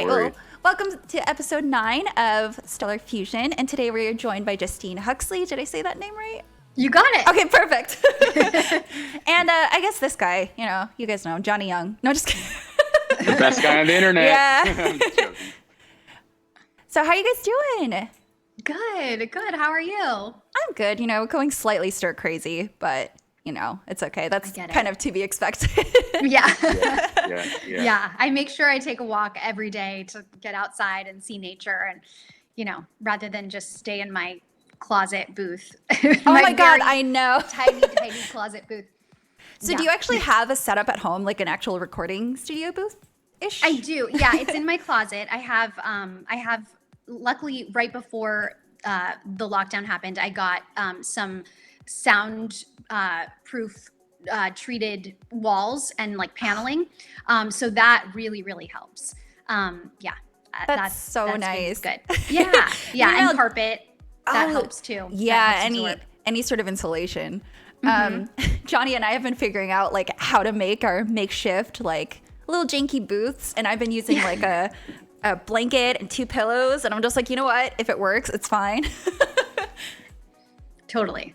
right, well, welcome to episode 9 of Stellar Fusion, and today we are joined by Justine Huxley. Did I say that name right? You got it. Okay, perfect. And I guess this guy, you guys know, Johnny Young. No, just kidding. The best guy on the internet. Yeah. I'm just joking. So how are you guys doing? Good. How are you? I'm good, going slightly stir crazy, but, it's okay. That's kind of to be expected. Yeah. Yeah. I make sure I take a walk every day to get outside and see nature and, rather than just stay in my closet booth. Oh my God, I know. Tiny closet booth. So do you actually have a setup at home, like an actual recording studio booth-ish? I do. Yeah, it's in my closet. I have luckily right before the lockdown happened, I got some sound proof treated walls and like paneling. So that really helps. That's so nice. Good. Yeah. And carpet. That helps too. Yeah, any sort of insulation. Johnny and I have been figuring out like how to make our makeshift like little janky booths, and I've been using like a blanket and 2 pillows, and I'm just like, you know what? If it works, it's fine. Totally.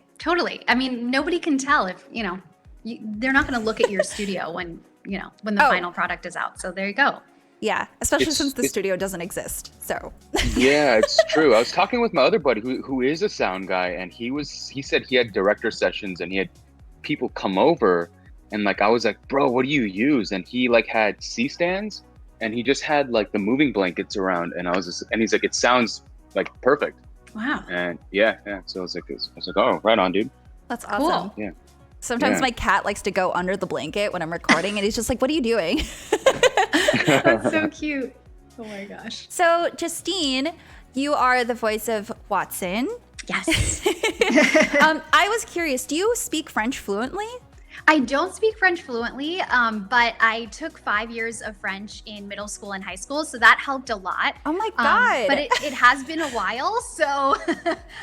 I mean, nobody can tell if they're not going to look at your studio when the final product is out. So there you go. Yeah, especially since the studio doesn't exist. So Yeah, it's true. I was talking with my other buddy who is a sound guy, and he said he had director sessions and he had people come over, and like I was like, bro, what do you use? And he like had C-stands, and he just had like the moving blankets around, and he's like, it sounds like perfect. Wow. And yeah. So I was like, oh, right on, dude. That's awesome. Cool. Yeah. Sometimes my cat likes to go under the blanket when I'm recording, and he's just like, what are you doing? That's so cute. Oh my gosh. So, Justine, you are the voice of Wattson. Yes. I was curious, do you speak French fluently? I don't speak French fluently, but I took 5 years of French in middle school and high school, so that helped a lot. Oh my God. But it has been a while, so.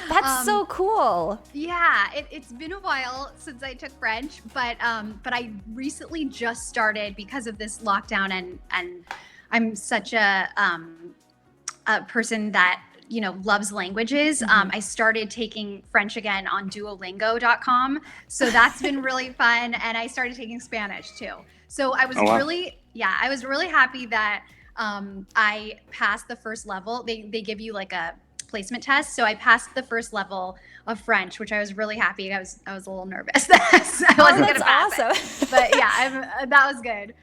That's so cool. Yeah, it's been a while since I took French, but I recently just started because of this lockdown, and I'm such a person that loves languages. I started taking French again on Duolingo.com. So that's been really fun. And I started taking Spanish too. So I was I was really happy that I passed the first level. They give you like a placement test. So I passed the first level of French, which I was really happy. I was a little nervous that I wasn't going to pass it. But yeah, that was good.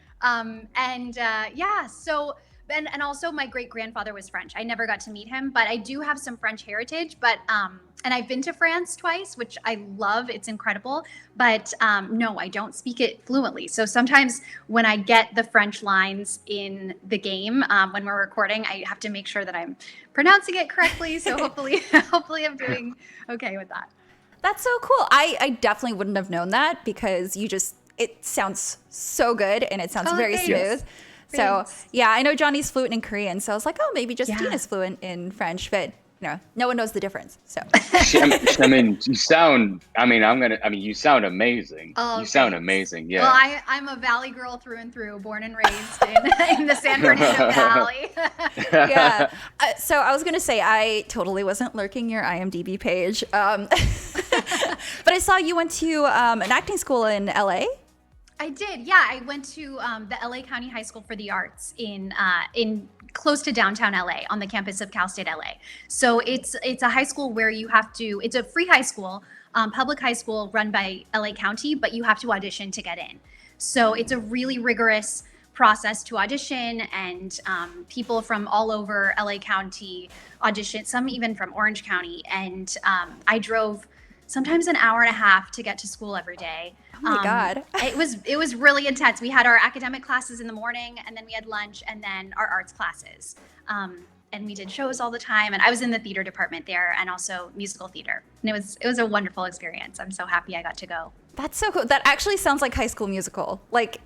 So and also my great grandfather was French. I never got to meet him, but I do have some French heritage. But and I've been to France twice, which I love. It's incredible. But no, I don't speak it fluently. So sometimes when I get the French lines in the game when we're recording, I have to make sure that I'm pronouncing it correctly. So hopefully I'm doing okay with that. That's so cool. I definitely wouldn't have known that because it sounds so good and it sounds very smooth. So yeah, I know Johnny's fluent in Korean, so I was like, oh, maybe Justine is fluent in French, but no one knows the difference. So I mean, you sound amazing. Oh, you sound amazing. Yeah. Well, I'm a Valley girl through and through, born and raised in the San Bernardino Valley. Yeah. So I was gonna say I totally wasn't lurking your IMDb page, but I saw you went to an acting school in LA. I did. Yeah, I went to the LA County High School for the Arts in close to downtown LA on the campus of Cal State LA. So it's a high school where it's a free high school, public high school run by LA County, but you have to audition to get in. So it's a really rigorous process to audition, and people from all over LA County audition, some even from Orange County. And I drove sometimes an hour and a half to get to school every day. Oh my God. It was really intense. We had our academic classes in the morning, and then we had lunch, and then our arts classes. And we did shows all the time. And I was in the theater department there, and also musical theater. And it was a wonderful experience. I'm so happy I got to go. That's so cool. That actually sounds like High School Musical. Like,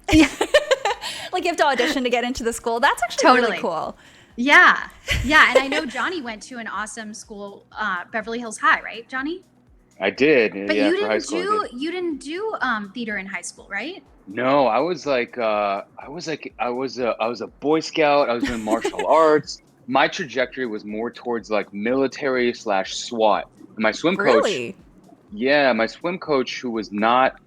like you have to audition to get into the school. That's actually really cool. Yeah. And I know Johnny went to an awesome school, Beverly Hills High, right, Johnny? I did. But Yeah, you for high didn't school. do you didn't do theater in high school, right? No, I was a Boy Scout. I was doing martial arts. My trajectory was more towards like military slash SWAT. And my swim coach, Really? yeah, my swim coach, who was not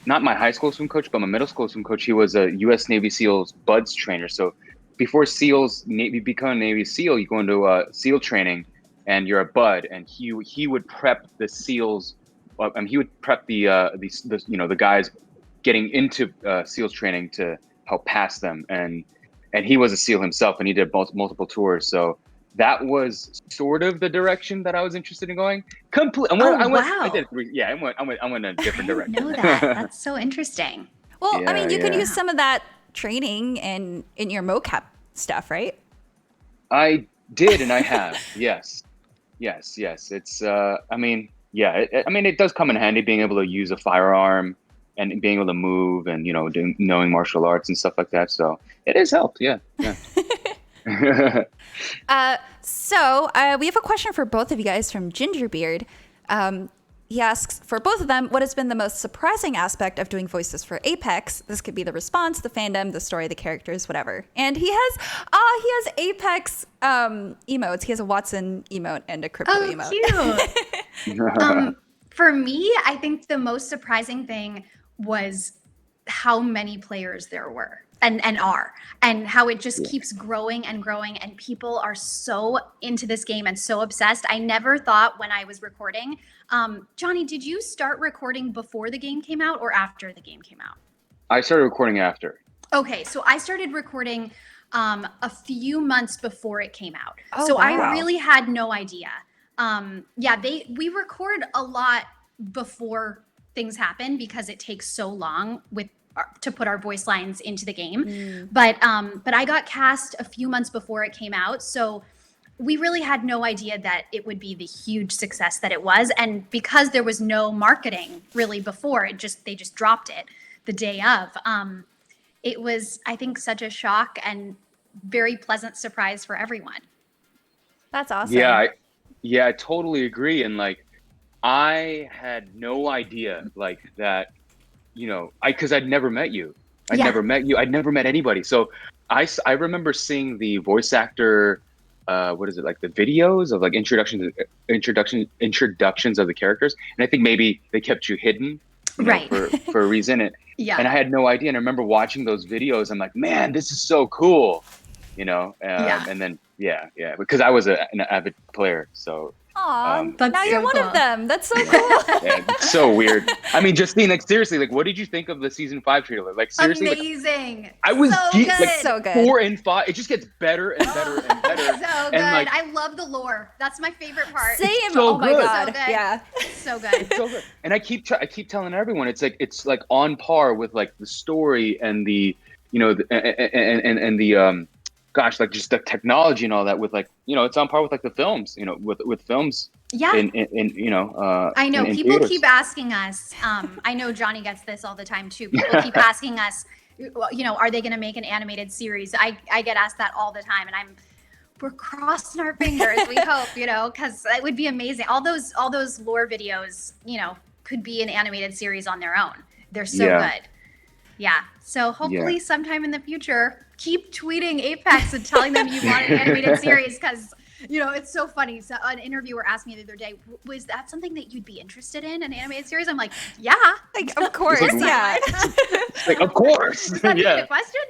my high school swim coach, but my middle school swim coach, he was a U.S. Navy SEALs BUDS trainer. So before SEALs, Navy become a Navy SEAL, you go into SEAL training, and you're a BUD, and he would prep the SEALs. And he would prep the guys getting into SEALs training to help pass them, and he was a SEAL himself, and he did multiple tours. So that was sort of the direction that I was interested in going. Complete. Oh, I wow. did three. Yeah, I went in a I different didn't know direction. that. That's so interesting. Well, I Yeah, mean, you can yeah. use some of that training in your mocap stuff, right? I did, and I have. Yes, yes, yes. It's. I mean, yeah. I mean, it does come in handy being able to use a firearm and being able to move, and knowing martial arts and stuff like that. So it has helped. Yeah, yeah. So we have a question for both of you guys from Gingerbeard. He asks, for both of them, what has been the most surprising aspect of doing voices for Apex? This could be the response, the fandom, the story, the characters, whatever. And he has Apex emotes. He has a Wattson emote and a crypto emote. Cute. For me, I think the most surprising thing was how many players there were and are, and how it just keeps growing and growing, and people are so into this game and so obsessed. I never thought when I was recording, Johnny, did you start recording before the game came out or after the game came out? I started recording after. Okay, so I started recording a few months before it came out. Oh, So wow. I really had no idea. We record a lot before things happen because it takes so long to put our voice lines into the game. But I got cast a few months before it came out, so we really had no idea that it would be the huge success that it was. And because there was no marketing really before, they just dropped it the day of. It was, I think, such a shock and very pleasant surprise for everyone. That's awesome. I totally agree. And like, I had no idea like that, because I'd never met you. I'd never met anybody. So I remember seeing the voice actor, what is it, like the videos of like introductions of the characters. And I think maybe they kept you hidden, Right. for a reason. And I had no idea. And I remember watching those videos. I'm like, man, this is so cool, and then, because I was an avid player. So Aw, That's now so you're one cool. of them. That's so cool. yeah, it's so weird. I mean, Justine, like seriously, like what did you think of the season 5 trailer? Like seriously, like, Amazing. I was so geeked, good. like So good. 4 and 5. It just gets better and better and better. So good. And like, I love the lore. That's my favorite part. Same. so Oh my good. god. So good. Yeah. So good. so good. And I keep telling everyone it's like on par with like the story and the and the gosh, like just the technology and all that with like it's on par with like the films, with films. Yeah. In I know in people theaters. keep asking us. I know Johnny gets this all the time too. People keep asking us, are they going to make an animated series? I get asked that all the time, and we're crossing our fingers. We hope, because it would be amazing. All those lore videos, could be an animated series on their own. They're so good. Yeah. So hopefully sometime in the future, keep tweeting Apex and telling them you want an animated series, because it's so funny. So an interviewer asked me the other day, was that something that you'd be interested in, an animated series? I'm like, yeah. Like, of course. Like, Yeah. like, of course. Is that even a question?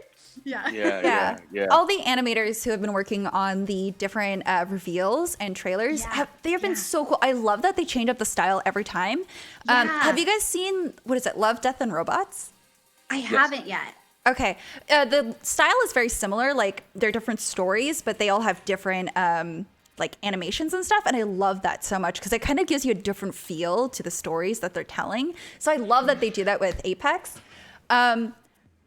Yeah. All the animators who have been working on the different reveals and trailers have been so cool. I love that they change up the style every time. Have you guys seen, what is it, Love, Death, and Robots? I haven't yet. Okay. The style is very similar. Like, they're different stories, but they all have different like animations and stuff. And I love that so much because it kind of gives you a different feel to the stories that they're telling. So I love that they do that with Apex. I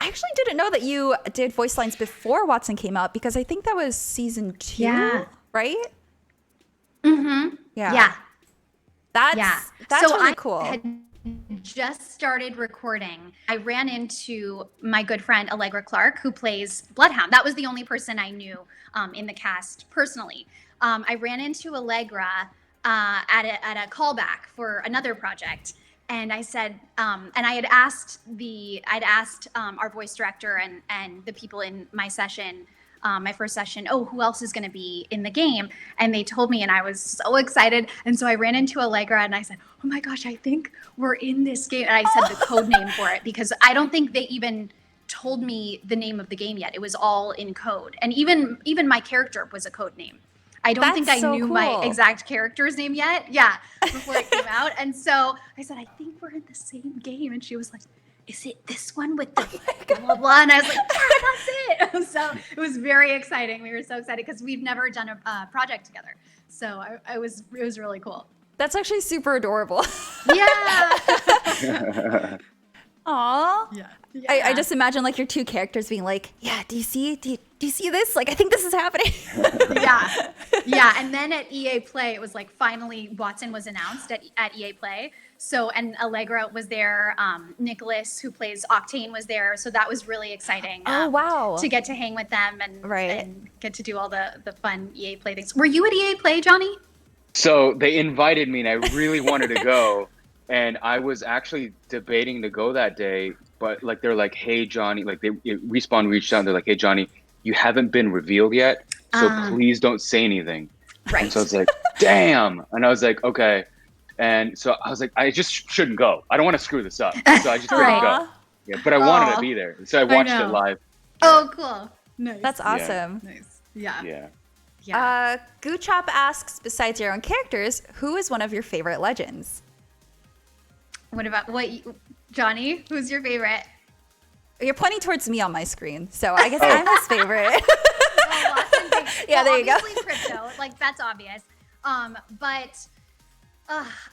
actually didn't know that you did voice lines before Wattson came out, because I think that was season 2, right? Mm-hmm. Yeah. That's so really I cool. had just started recording. I ran into my good friend Allegra Clark, who plays Bloodhound. That was the only person I knew in the cast personally. I ran into Allegra at a callback for another project. And I said, and I'd asked our voice director and the people in my session, my first session, oh, who else is going to be in the game? And they told me, and I was so excited. And so I ran into Allegra and I said, oh my gosh, I think we're in this game. And I said the code name for it, because I don't think they even told me the name of the game yet. It was all in code. And even my character was a code name. I don't think I knew my exact character's name yet. Yeah, before it came out. And so I said, I think we're in the same game. And she was like, is it this one with the blah, blah, blah? And I was like, yeah, that's it. So it was very exciting. We were so excited because we've never done a project together. So it was really cool. That's actually super adorable. Yeah. Aw. Yeah. I just imagine like your two characters being like, yeah, do you see this? Like, I think this is happening. Yeah. Yeah. And then at EA Play, it was like finally Wattson was announced at EA Play. So, and Allegra was there. Nicholas, who plays Octane, was there. So that was really exciting. Oh, wow. To get to hang with them and get to do all the fun EA Play things. Were you at EA Play, Johnny? So they invited me and I really wanted to go. And I was actually debating to go that day, but like they're like, hey Johnny, like Respawn reached out and they're like, hey Johnny, you haven't been revealed yet, so please don't say anything. Right. And so I was like, damn. And I was like, okay. And so I was like, I just shouldn't go. I don't want to screw this up. So I just couldn't go. Yeah, but I wanted to be there. So I watched it live. Oh, cool. Nice. That's awesome. Yeah. Nice. Yeah. Yeah. Goochop asks, besides your own characters, who is one of your favorite legends? Johnny? Who's your favorite? You're pointing towards me on my screen, so I guess I'm his favorite. Yeah, there you go. Obviously crypto, like that's obvious. But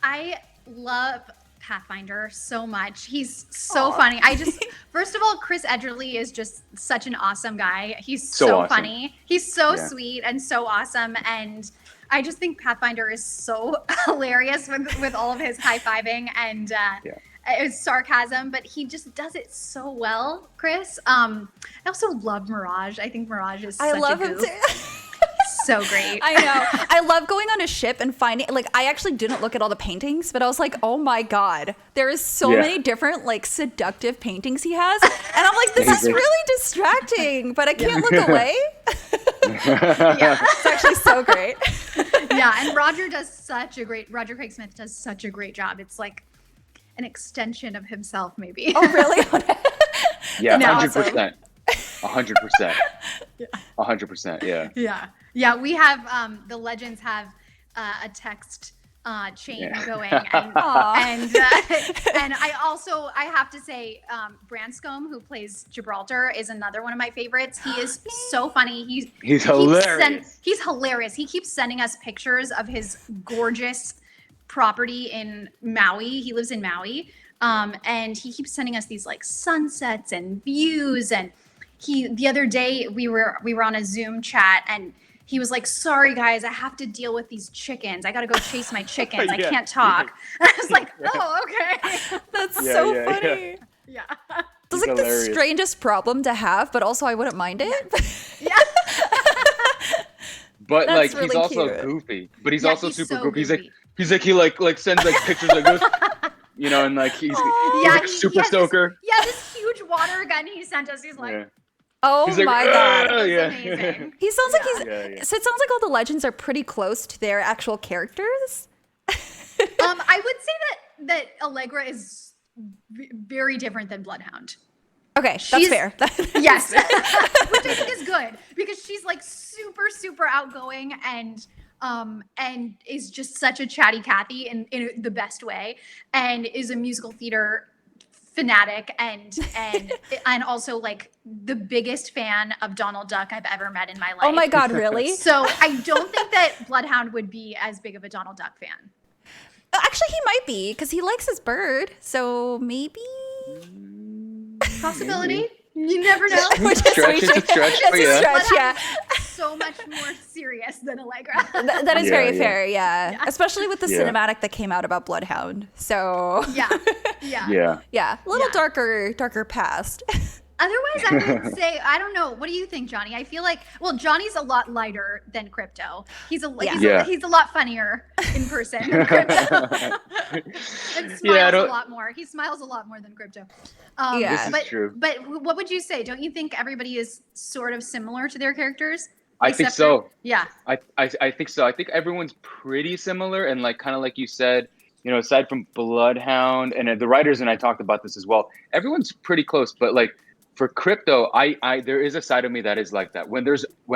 I love Pathfinder so much. He's so funny. First of all, Chris Edgerly is just such an awesome guy. He's so awesome. Funny. He's so sweet and so awesome. And I just think Pathfinder is so hilarious with all of his high-fiving and his sarcasm, but he just does it so well, Chris. I also love Mirage. I think Mirage is such a goof. Him too. So great. I know. I love going on a ship and finding, like, I actually didn't look at all the paintings, but I was like, oh my God, there is so many different, like, seductive paintings he has. And I'm like, this is really distracting, but I can't look away. It's actually so great. And Roger Craig Smith does such a great job. It's like an extension of himself, maybe. Oh, really? Yeah, 100%. 100%. 100%. Yeah. We have the legends have a text chain going, and I have to say, Branscombe, who plays Gibraltar, is another one of my favorites. He is so funny. He's hilarious. He's hilarious. He keeps sending us pictures of his gorgeous property in Maui. He lives in Maui, and he keeps sending us these like sunsets and views. And the other day we were on a Zoom chat and he was like, sorry guys, I have to deal with these chickens. I got to go chase my chickens. I can't talk. And I was like, oh, okay. That's so funny. Yeah. It's like the strangest problem to have, but also I wouldn't mind it. Yeah. But that's like, really he's also cute. Goofy, but he's also super so goofy. goofy. He sends like pictures like this, you know, and like he's like a super stoker. This huge water gun he sent us. He's like, oh he's like, my God. Amazing. He sounds like so it sounds like all the legends are pretty close to their actual characters. I would say that Allegra is very different than Bloodhound. Okay, that's fair. Yes. Which I think is good because she's like super, super outgoing and is just such a chatty Cathy in the best way, and is a musical theater fanatic and also like the biggest fan of Donald Duck I've ever met in my life. Oh my God, really? So I don't think that Bloodhound would be as big of a Donald Duck fan. Actually, he might be because he likes his bird. So maybe. Possibility. You never know. It's a stretch, but yeah. So much more serious than Allegra. That is very fair, yeah. Especially with the cinematic that came out about Bloodhound. So yeah. a little darker past. Otherwise, I would say, I don't know. What do you think, Johnny? I feel like, well, Johnny's a lot lighter than Crypto. He's a lot funnier in person than Crypto. And smiles a lot more. He smiles a lot more than Crypto. This is true. But what would you say? Don't you think everybody is sort of similar to their characters? I think so. Yeah. I think so. I think everyone's pretty similar, and like kind of like you said, you know, aside from Bloodhound and the writers and I talked about this as well. Everyone's pretty close, but like for Crypto, I there is a side of me that is like that. When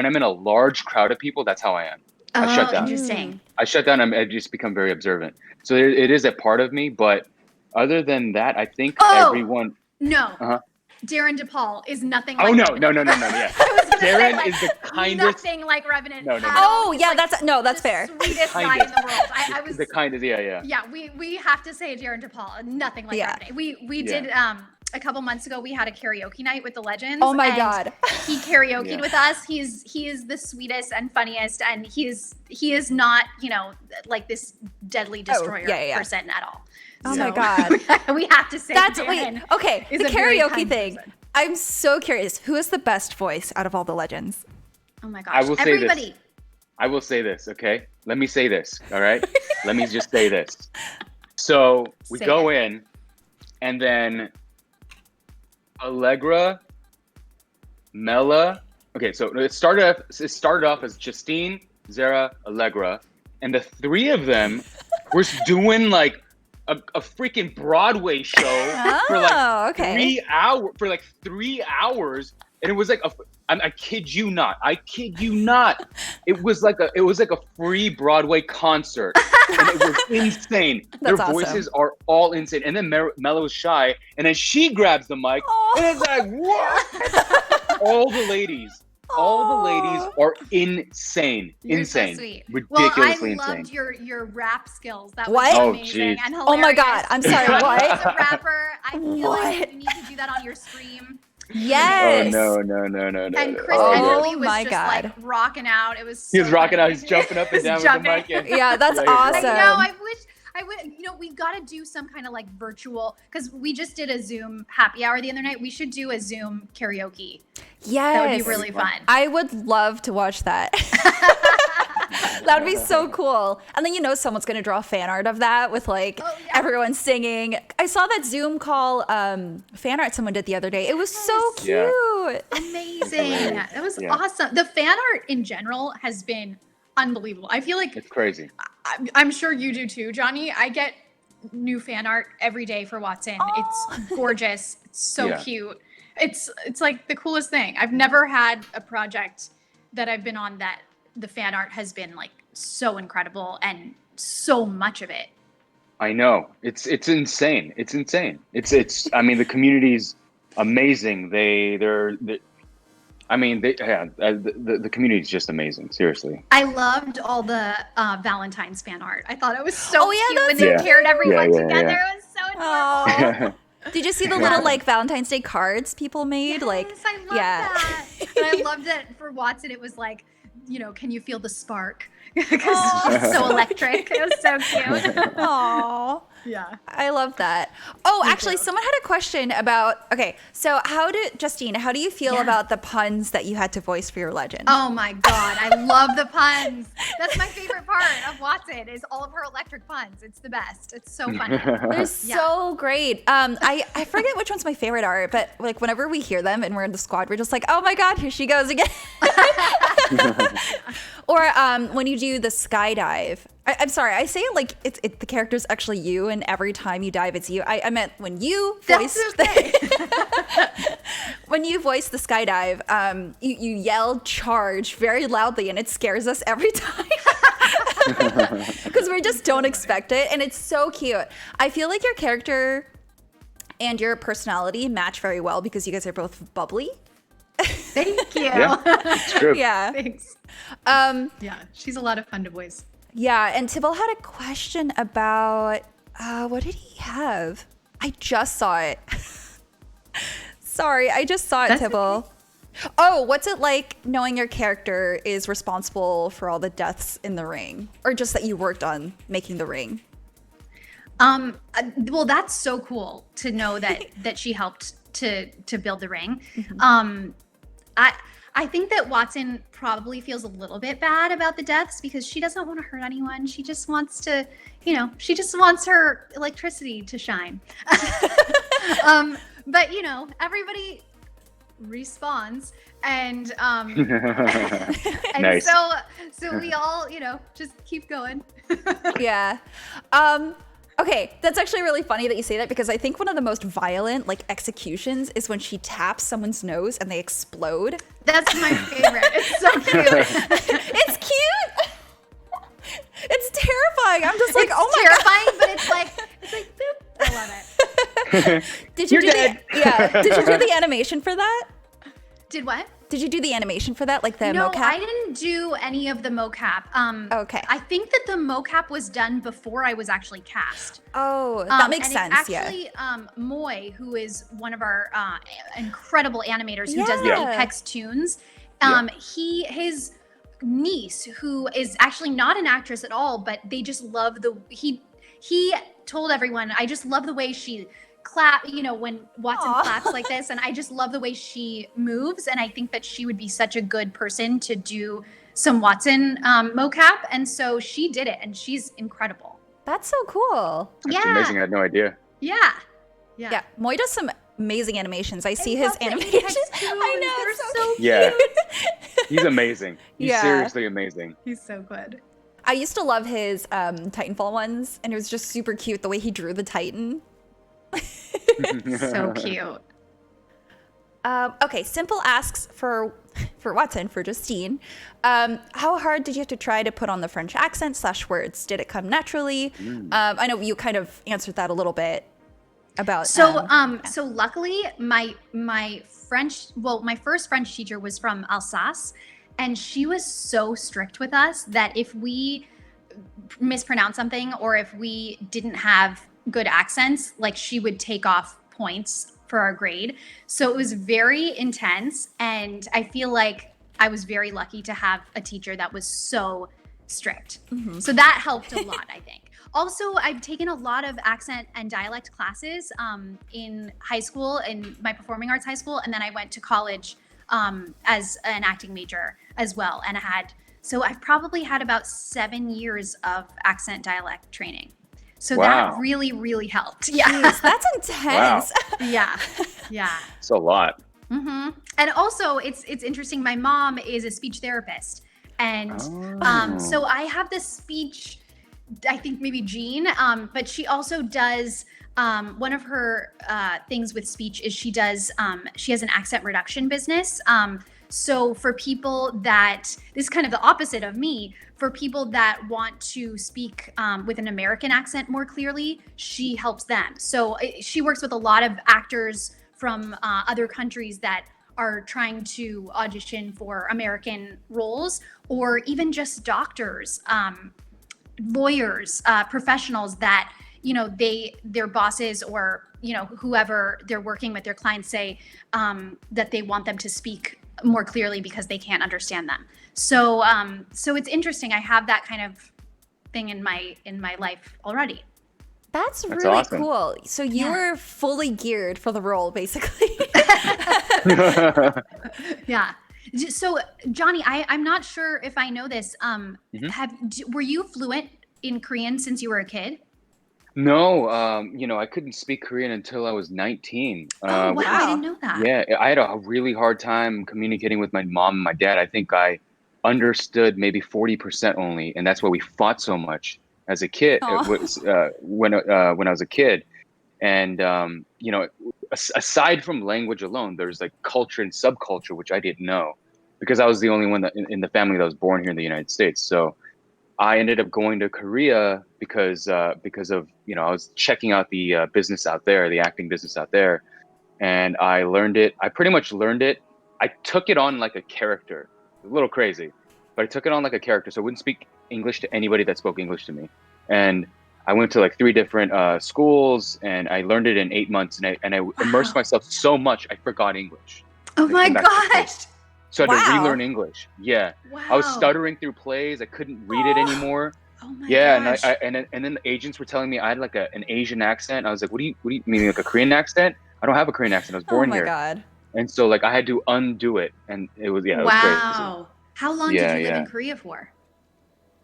I'm in a large crowd of people, that's how I am. I shut down. Interesting. I shut down. I just become very observant. So it is a part of me, but other than that, I think everyone. No. Darren DePaul is nothing like Revenant. No. Yeah. Darren is the kindest. Nothing like Revenant. No. Oh, yeah, that's fair. Sweetest guy in the world. I was the kindest. Yeah. Yeah, we have to say Darren DePaul. Nothing like Revenant. We did a couple months ago. We had a karaoke night with the Legends. Oh my god. He karaoke'd with us. He is the sweetest and funniest, and he is not, you know, like this deadly destroyer person at all. Oh my god. We have to say Darren the karaoke thing. Person. I'm so curious. Who is the best voice out of all the Legends? Oh my gosh. Everybody. I will say this, okay? Let me say this, all right? Let me just say this. So we go in, and then Allegra, Mela. Okay, so it started off as Justine, Zara, Allegra, and the three of them were doing like a freaking Broadway show for like 3 hours. For like 3 hours, and it was like I kid you not. It was like a free Broadway concert, and it was insane. Their voices are all insane. And then Melo's shy, and then she grabs the mic, and it's like what? All the ladies are insane. You're insane. So sweet. Ridiculously insane. I loved your rap skills. That what? was amazing and hilarious. Oh my god, I'm sorry, what? As a rapper, I feel like you need to do that on your stream. Yes. Oh no. And Chris Enderly was like rocking out. It was he was rocking out. He's jumping up and down with the mic. Yeah, that's awesome. I know. I would, you know, we've got to do some kind of like virtual, because we just did a Zoom happy hour the other night. We should do a Zoom karaoke. Yes. That would be really fun. I would love to watch that. That would be so cool. And then, you know, someone's going to draw fan art of that with like everyone singing. I saw that Zoom call fan art someone did the other day. It was so cute. Yeah. Amazing. That was awesome. The fan art in general has been unbelievable. I feel like it's crazy. I'm sure you do too, Johnny. I get new fan art every day for Wattson. It's gorgeous. It's so cute. It's like the coolest thing. I've never had a project that I've been on that the fan art has been like so incredible, and so much of it. I know. It's insane. It's insane. I mean, the community's amazing. The community is just amazing. Seriously. I loved all the Valentine's fan art. I thought it was so cute when they paired everyone together. It was so adorable. Did you see the little like Valentine's Day cards people made? Yes, I love that. And I loved that for Wattson. It was like, you know, can you feel the spark? Because it's so electric. It was so cute. Aww. Yeah. I love that. Oh, actually, someone had a question about, so Justine, how do you feel about the puns that you had to voice for your Legend? Oh my God, I love the puns. That's my favorite part of Wattson is all of her electric puns. It's the best. It's so funny. They're so great. I forget which one's my favorite art, but like whenever we hear them and we're in the squad, we're just like, oh my God, here she goes again. Or when you do the skydive. I'm sorry, I say it like the character's actually you, and every time you dive, it's you. I meant when you voiced when you voice the skydive, you yell charge very loudly, and it scares us every time. Because we just don't expect it, and it's so cute. I feel like your character and your personality match very well because you guys are both bubbly. Thank you. Yeah, it's true. Yeah. Thanks. Yeah, she's a lot of fun to voice. Yeah, and Tibble had a question about, what did he have? I just saw it. Sorry, I just saw it, Tibble. Okay. Oh, what's it like knowing your character is responsible for all the deaths in the ring? Or just that you worked on making the ring? Well, that's so cool to know that she helped to build the ring. Mhm. I think that Wattson probably feels a little bit bad about the deaths because she doesn't want to hurt anyone. She just wants to, she just wants her electricity to shine. But everybody respawns, and and Nice. so we all just keep going. Yeah. Okay, that's actually really funny that you say that because I think one of the most violent executions is when she taps someone's nose and they explode. That's my favorite. It's so cute. It's cute. It's terrifying. I'm just like, It's oh my terrifying, but it's like boop. I love it. Did you You're do dead. Did you do the animation for that? Did what? Did you do the animation for that, like the No, mocap? I didn't do any of the mocap. Okay. I think that the mocap was done before I was actually cast. Oh, that makes and sense. It's actually, Moy, who is one of our incredible animators who does the Yeah. Apex tunes. Yeah. His niece, who is actually not an actress at all, but they just love he told everyone, I just love the way she clap, when Wattson Aw. claps like this, and I just love the way she moves, and I think that she would be such a good person to do some Wattson mocap, and so she did it, and she's incredible. That's so cool. That's Yeah. amazing. I had no idea. Yeah. Yeah, Moy does some amazing animations. I see I his love the animations. Apex I know, tunes. it's They're so so Yeah. cute. He's amazing. He's Yeah. seriously amazing. He's so good. I used to love his Titanfall ones, and it was just super cute the way he drew the Titan. So cute. Okay, Simple asks for Wattson, for Justine. How hard did you have to try to put on the French accent / words? Did it come naturally? I know you kind of answered that a little bit about. So so luckily my first French teacher was from Alsace, and she was so strict with us that if we mispronounced something or if we didn't have good accents, she would take off points for our grade. So it was very intense, and I feel like I was very lucky to have a teacher that was so strict. Mhm. So that helped a lot, I think. Also, I've taken a lot of accent and dialect classes in high school, in my performing arts high school, and then I went to college as an acting major as well. And so I've probably had about 7 years of accent dialect training. So Wow. that really, really helped. Yeah. Jeez, that's intense. Yeah. Yeah. It's a lot. hmm And also, it's interesting. My mom is a speech therapist, and so I have this speech, I think maybe gene, but she also does. One of her things with speech is she has an accent reduction business. So for people this is kind of the opposite of me, for people that want to speak with an American accent more clearly, she helps them. So she works with a lot of actors from other countries that are trying to audition for American roles, or even just doctors, lawyers, professionals that their bosses or whoever they're working with, their clients say that they want them to speak more clearly because they can't understand them. So so it's interesting. I have that kind of thing in my life already. That's really awesome. cool. So you Yeah. were fully geared for the role, basically. Yeah. So Johnny, I'm not sure if I know this. Were you fluent in Korean since you were a kid? No, I couldn't speak Korean until I was 19. Oh wow, wow. I didn't know that. Yeah, I had a really hard time communicating with my mom and my dad. I think I understood maybe 40% only, and that's why we fought so much as a kid. Aw. It was when I was a kid, and aside from language alone, there's culture and subculture which I didn't know because I was the only one that in the family that was born here in the United States. So I ended up going to Korea because of I was checking out the business out there, the acting business out there, and I learned it. I pretty much learned it. I took it on like a character. A little crazy, but I took it on like a character. So I wouldn't speak English to anybody that spoke English to me, and I went to 3 different schools, and I learned it in 8 months, and I immersed myself so much I forgot English. Oh I my came back to the gosh. States. So I had to Wow. relearn English. Yeah. Wow. I was stuttering through plays. I couldn't read it anymore. Oh my Yeah, gosh. and then the agents were telling me I had an Asian accent. I was like, what do you mean, like a Korean accent? I don't have a Korean accent. I was Oh born my here. God. And so like I had to undo it, and it was it was great. Wow. How long Yeah, did you live yeah. in Korea for?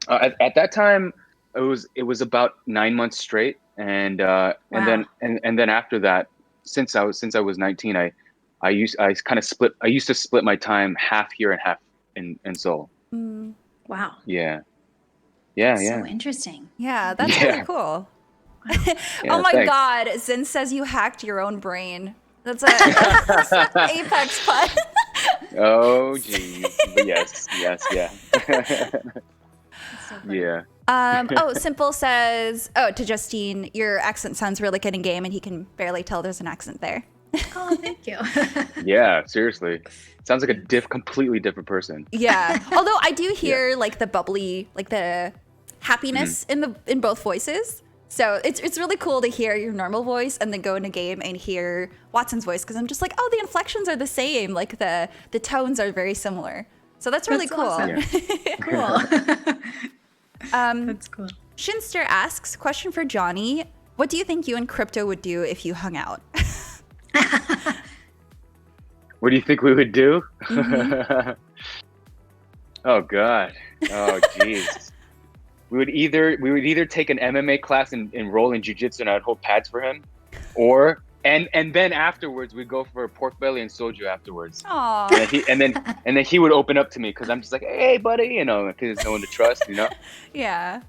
At that time, it was about 9 months straight, and Wow. then after that, since I was 19, I kind of split. I used to split my time half here and half in Seoul. Mm, Wow. Yeah, yeah, So yeah, interesting. yeah, that's really yeah, cool. yeah. Oh my Thanks. God. Zin says you hacked your own brain. That's an apex pun. Oh, geez. But yes, yes, yeah, That's so funny. yeah. Simple says, to Justine, your accent sounds really good in game, and he can barely tell there's an accent there. Oh, thank you. Yeah, seriously. Sounds like a completely different person. Yeah. Although I do hear like the bubbly, like the happiness in both voices. So it's really cool to hear your normal voice and then go in a game and hear Wattson's voice, because I'm just like, oh, the inflections are the same. Like the tones are very similar. So that's really That's cool. awesome. Yeah. Cool. That's cool. Shinster asks, question for Johnny. What do you think you and Crypto would do if you hung out? What do you think we would do? Mm-hmm. Oh God. Oh jeez. We would either take an MMA class and enroll in jiu-jitsu, and I'd hold pads for him, or and then afterwards we'd go for a pork belly and soju afterwards. Aw. And then he would open up to me, because I'm just like, hey buddy, because there's no one to trust, Yeah. Yeah.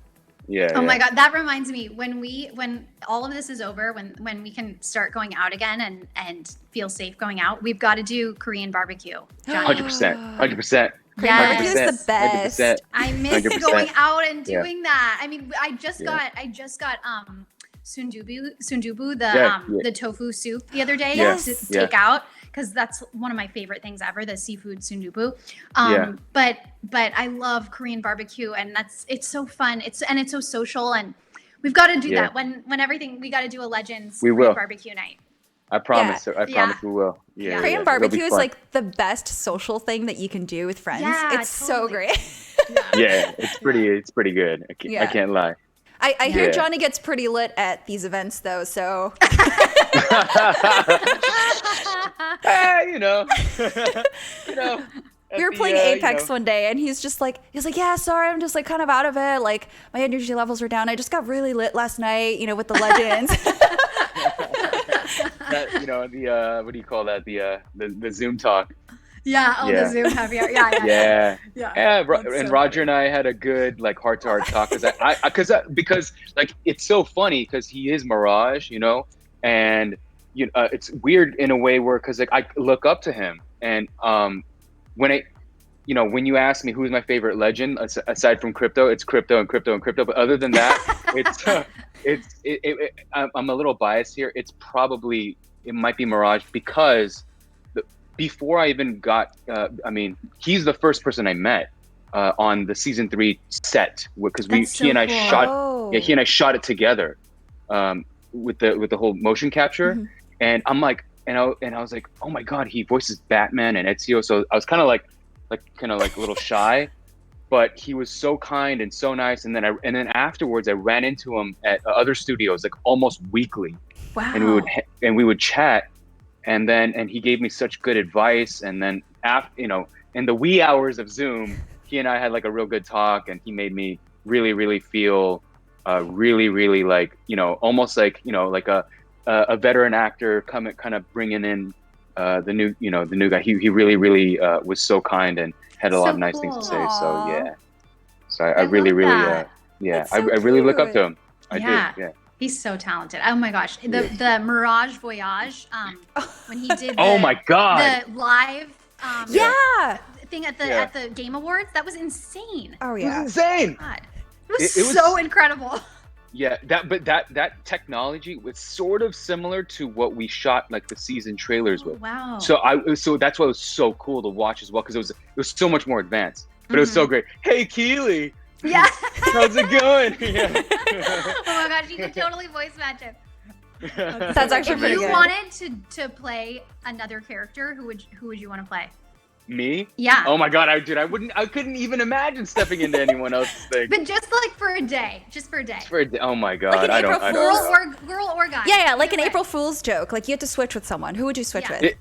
Oh yeah. my God, that reminds me, when all of this is over, when we can start going out again and feel safe going out, we've got to do Korean barbecue. Johnny. 100%. 100%. Korean barbecue is 100%, the best. 100%. I miss 100%. going out and Yeah. doing that. I mean, I just Yeah. got sundubu, Yeah. the tofu soup the other day Yes. to Yeah. take out, because that's one of my favorite things ever, the seafood sundubu. Yeah. But I love Korean barbecue, and it's so fun. It's so social, and we've got to do Yeah. that when everything. We got to do a Legends We Korean will. barbecue night. I promise. I Yeah. promise we will. Yeah. Korean yeah. It'll barbecue be is fun. like the best social thing that you can do with friends. Yeah, It's so totally. great. Yeah, it's pretty good. I Yeah. can't lie. I hear Yeah. Johnny gets pretty lit at these events though, so You know. we were playing Apex one day and he's like, yeah, sorry, I'm just like kind of out of it. Like my energy levels are down. I just got really lit last night, with the Legends. That, the what do you call that? The Zoom talk. Yeah, Yeah. the Zoom happy hour. Yeah. Yeah. Yeah. Yeah, That's and so Roger funny. and I had a good like heart-to-heart talk, because like it's so funny because he is Mirage, and it's weird in a way where, because like I look up to him, and when you ask me who's my favorite legend aside from Crypto, it's Crypto and Crypto and Crypto. But other than that, I'm a little biased here. It might be Mirage, because before I even got, he's the first person I met on the season 3 set, because That's he and I so cool. shot. Oh. Yeah, he and I shot it together with the whole motion capture, Mhm. and I'm like, and I was like, oh my God, he voices Batman and Ezio. So I was kind of like a little shy, but he was so kind and so nice. And then afterwards, I ran into him at other studios like almost weekly, Wow. and we would chat, and he gave me such good advice. And then in the wee hours of Zoom, he and I had like a real good talk, and he made me really, really feel really, really like, almost like, like a veteran actor kind of bringing in the new guy. He really, really was so kind and had a lot So of nice things to cool. say. So Aw. yeah. So I really, love really, that. That's I so really look up cute. to him. I Yeah. do. Yeah. He's so talented. Oh my gosh. The Mirage Voyage, when he did Oh my God. the live Yeah. thing at Yeah. the Game Awards, that was insane. Oh It was yeah. insane. God. It was It was- so incredible. Yeah, that technology was sort of similar to what we shot like the season trailers with. Wow. So that's why it was so cool to watch as well, because it was so much more advanced. But it was so great. Hey Keely, Yeah. how's it going? Yeah. Oh my gosh, you could totally voice match him. That's actually If pretty you good. wanted to play another character, who would you want to play? Me? Yeah. Oh my god, I couldn't even imagine stepping into anyone else's thing. But just like for a day. Just for a day. Oh my god, Like an I don't April know. Girl or guy. Yeah, like an Either way. April Fool's joke. Like you have to switch with someone. Who would you switch Yeah. with?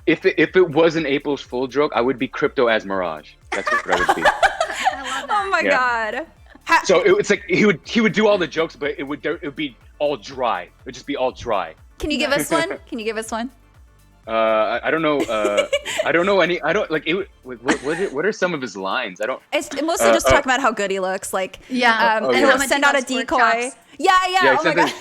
If it was an April Fool joke, I would be Crypto as Mirage. That's what I would be. I love that. Oh my Yeah. god. So it's like he would do all the jokes, but it would be all dry. It would just be all dry. Can you give us one? Can you give us one? I don't know. I don't know any. I don't like. What are some of his lines? I don't. It's mostly just talking about how good he looks. Like, Yeah. and yeah. he'll How much send he out a loves pork decoy. chops. Yeah. Yeah, Oh my god.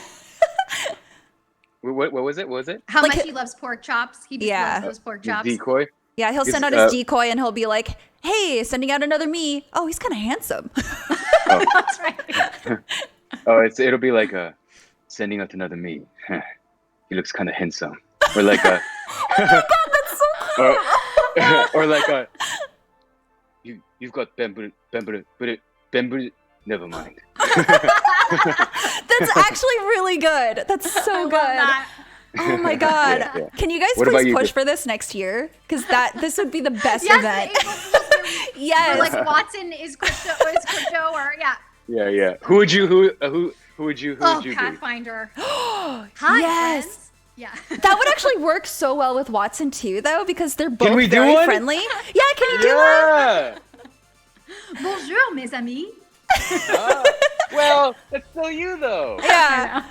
What was it? What was it? How Like much he loves pork chops. He just Yeah. loves those pork The chops. decoy. Yeah, he'll send out his decoy and he'll be like, "Hey, sending out another me. Oh, he's kind of handsome." That's right. Oh, it'll be like sending out another me. He looks kind of handsome. Or like a. That's so cool. or like you've got bamboo, never mind. That's actually really good. That's so I love good. that. Oh my god. Yeah, yeah. Can you guys What about please you? push for this next year? Because this would be the best Yes, event. April Fool's where Yes. like Wattson is crypto or yeah. Yeah. Who would you Oh, be? Pathfinder. Hi, Yes. friends. Yeah. That would actually work so well with Wattson too, though, because they're both we do very one? friendly. Yeah, can you do one? Yeah. Bonjour, mes amis. Well, that's still you though. Yeah.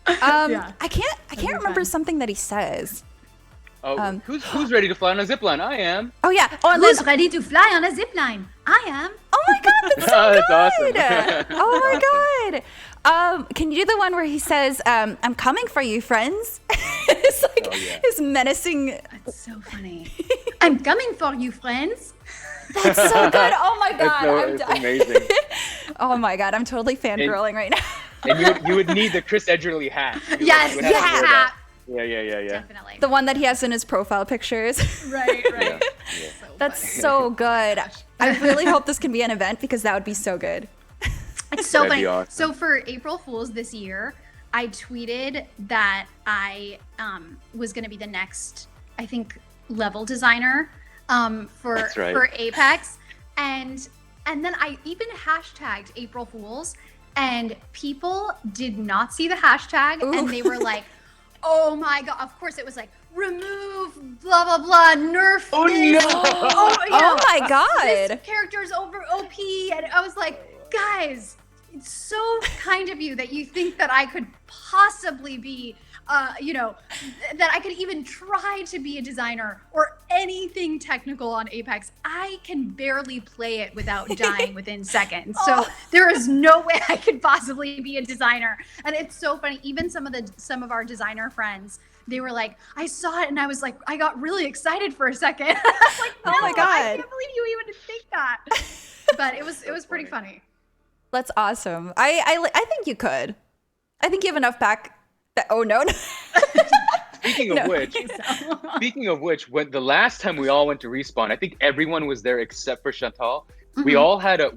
Yeah. I can't remember something that he says. Oh, who's ready to fly on a zipline? I am. Oh yeah. Oh, and then, Who's ready to fly on a zip line? I am. oh my god, that's so That's good. awesome. Oh my god. Can you do the one where he says, "I'm coming for you, friends"? It's like Oh, yeah. his menacing. That's so funny. I'm coming for you, friends. That's so good. Oh my god, I'm It's dying. amazing. Oh my god, I'm totally fangirling right now. And you would need the Chris Edgerly hat. Yes, You would have to yeah. wear that. Yeah. Definitely. The one that he has in his profile pictures. Right. Yeah. So That's funny. so good. I really hope this can be an event because that would be so good. It's so That'd funny. be awesome. So for April Fool's this year, I tweeted that I was going to be the next, I think, level designer for That's right. for Apex, and then I even hashtagged April Fool's, and people did not see the hashtag, Ooh. and they were like, "Oh my god!" Of course, it was like remove blah blah blah, nerf Oh, this. no. Oh, Oh my this god. character's over OP, and I was like, guys, it's so kind of you that you think that I could possibly be, that I could even try to be a designer or anything technical on Apex. I can barely play it without dying within seconds. So there is no way I could possibly be a designer. And it's so funny. Even some of our designer friends, they were like, I saw it and I was like, I got really excited for a second. I was like, Oh my "No, God. I can't believe you even think that." But it was pretty funny. That's awesome. I think you could. I think you have enough back. Oh no. Speaking of which, when the last time we all went to Respawn, I think everyone was there except for Chantal. We all had a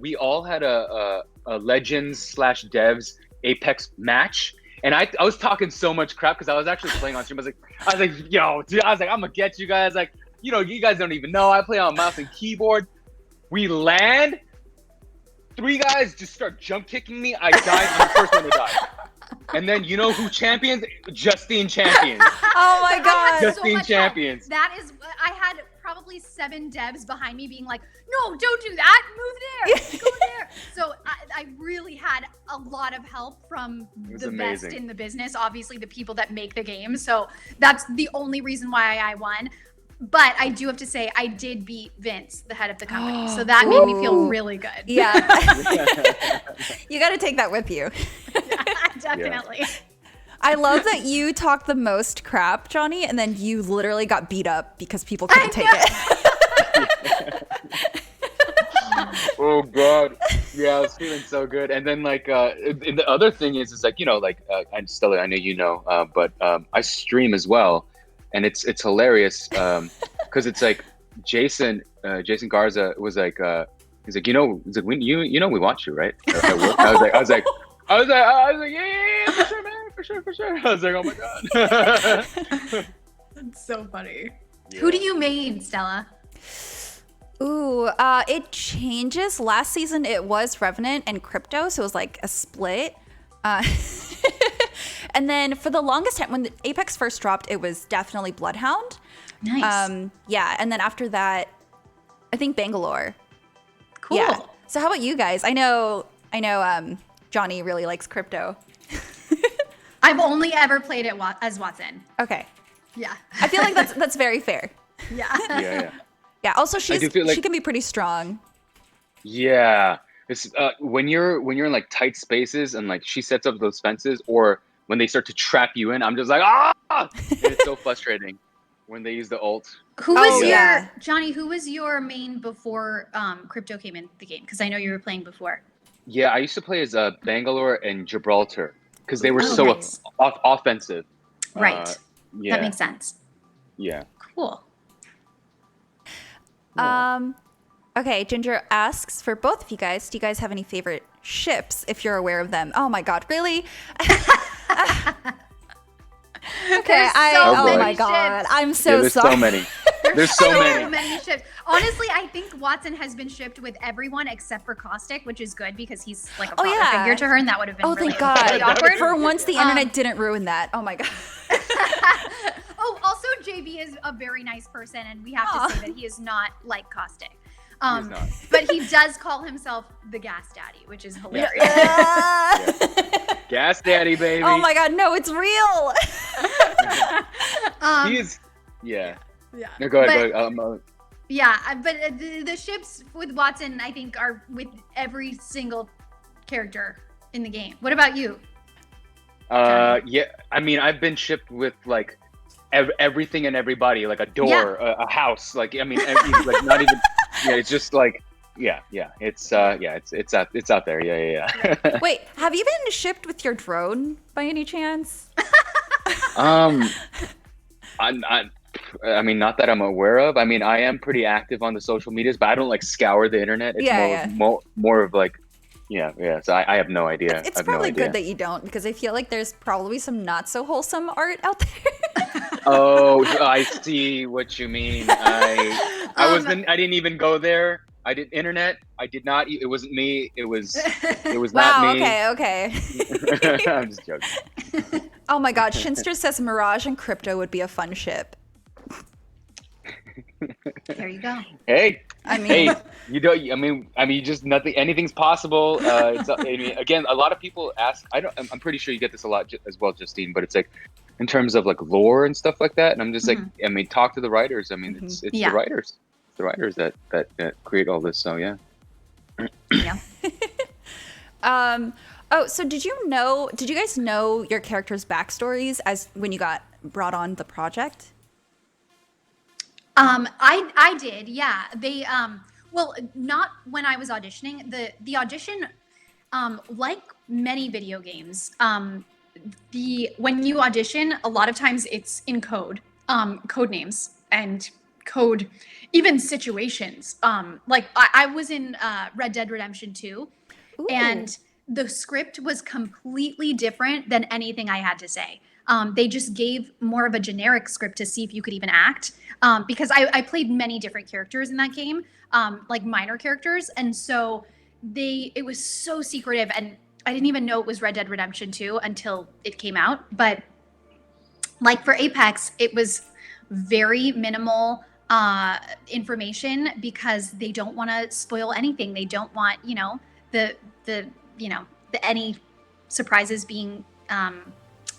Legends/Devs Apex match, and I was talking so much crap because I was actually playing on stream. I was like, yo, dude, I'm gonna get you guys. Like, you guys don't even know I play on mouse and keyboard. We land. 3 guys just start jump kicking me. I died. I'm the first one to die. And then you know who champions? Justine champions. Oh my I god. had so Justine much help. champions. That is, I had probably 7 devs behind me being like, no, don't do that. Move there. Go there. So I really had a lot of help from was the amazing. best in the business, obviously the people that make the game. So that's the only reason why I won. But I do have to say, I did beat Vince, the head of the company. So that made me feel Ooh. really good. Yeah. You got to take that with you. Definitely. I love that you talk the most crap, Johnny, and then you literally got beat up because people couldn't take it. Oh god, yeah, I was feeling so good. And then and the other thing is like and Stella, I know you know, but I stream as well, and it's hilarious because it's like Jason Garza was like he's like we watch you, right? At work. I was like yeah, for sure. I was like, oh my god. That's so funny. Who do you main, Stella? Ooh, it changes. Last season it was Revenant and Crypto, so it was like a split. Uh, and then for the longest time, when the Apex first dropped, it was definitely Bloodhound. Nice. Yeah, and then after that, I think Bangalore. Cool. Yeah. So how about you guys? I know. Johnny really likes Crypto. I've only ever played it as Wattson. Okay. Yeah. I feel like that's very fair. Yeah. Yeah. Yeah. Also, I do feel like she can be pretty strong. yeah. It's when you're in like tight spaces and like she sets up those fences, or when they start to trap you in, I'm just like ah. And it's so frustrating when they use the ult. Who was your yeah. Johnny? Who was your main before Crypto came in the game? Because I know you were playing before. Yeah, I used to play as Bangalore and Gibraltar because they were Oh, so nice. offensive. Right. Yeah. That makes sense. Yeah. Cool. Okay, Ginger asks for both of you guys, do you guys have any favorite ships if you're aware of them? Oh my god, really? Okay, so oh many my god. ships. I'm so there's sorry. so many. There's so many. Many ships. Honestly, I think Wattson has been shipped with everyone except for Caustic, which is good because he's like a father yeah. figure to her, and that would have been Oh, really, thank God. really awkward. For once, the internet didn't ruin that. Oh my god. Oh, also JB is a very nice person, and we have to say that he is not like Caustic. He's not. But he does call himself the Gas Daddy, which is hilarious. Gas Daddy, baby. Oh my god, no, it's real. He's yeah. Yeah. No, go ahead. Go ahead. Yeah, but the ships with Wattson, I think, are with every single character in the game. What about you? Yeah. I mean, I've been shipped with like everything and everybody, like a door, a house. Like I mean, like not even. Yeah, it's just like yeah. It's it's out there. Yeah. Wait, have you been shipped with your drone by any chance? I mean, not that I'm aware of. I mean, I am pretty active on the social medias, but I don't like scour the internet. It's more of like, yeah. So I have no idea. It's I have probably no idea. good that you don't, because I feel like there's probably some not so wholesome art out there. Oh, I see what you mean. I didn't even go there. I did internet. I did not. It wasn't me. It was Wow, not me. okay. I'm just joking. Oh my god, Shinster says Mirage and Crypto would be a fun ship. There you go. Hey, I mean, you don't. I mean, just nothing. Anything's possible. I mean, again, a lot of people ask. I'm pretty sure you get this a lot as well, Justine. But it's like, in terms of like lore and stuff like that, and I'm just like, I mean, talk to the writers. I mean, it's the writers. It's the writers that create all this. So yeah. Yeah. Oh, so did you guys know your characters' backstories as when you got brought on the project? I did, yeah. They well, not when I was auditioning. The audition, like many video games, when you audition, a lot of times it's in code names and code, even situations. Like I was in Red Dead Redemption 2, Ooh. and the script was completely different than anything I had to say. They just gave more of a generic script to see if you could even act. Because I played many different characters in that game, like minor characters. And so it was so secretive, and I didn't even know it was Red Dead Redemption 2 until it came out. But like for Apex, it was very minimal information because they don't want to spoil anything. They don't want, any surprises being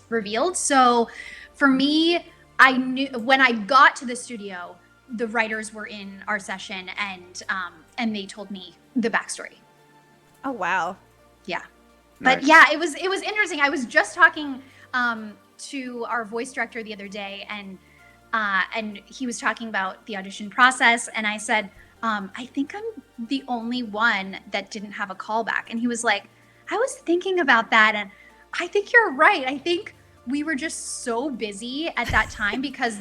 revealed. So for me, I knew when I got to the studio, the writers were in our session, and they told me the backstory. Oh wow. Yeah. Nice. But yeah, it was interesting. I was just talking to our voice director the other day, and he was talking about the audition process, and I said, I think I'm the only one that didn't have a callback. And he was like, I was thinking about that, and I think you're right. I think we were just so busy at that time because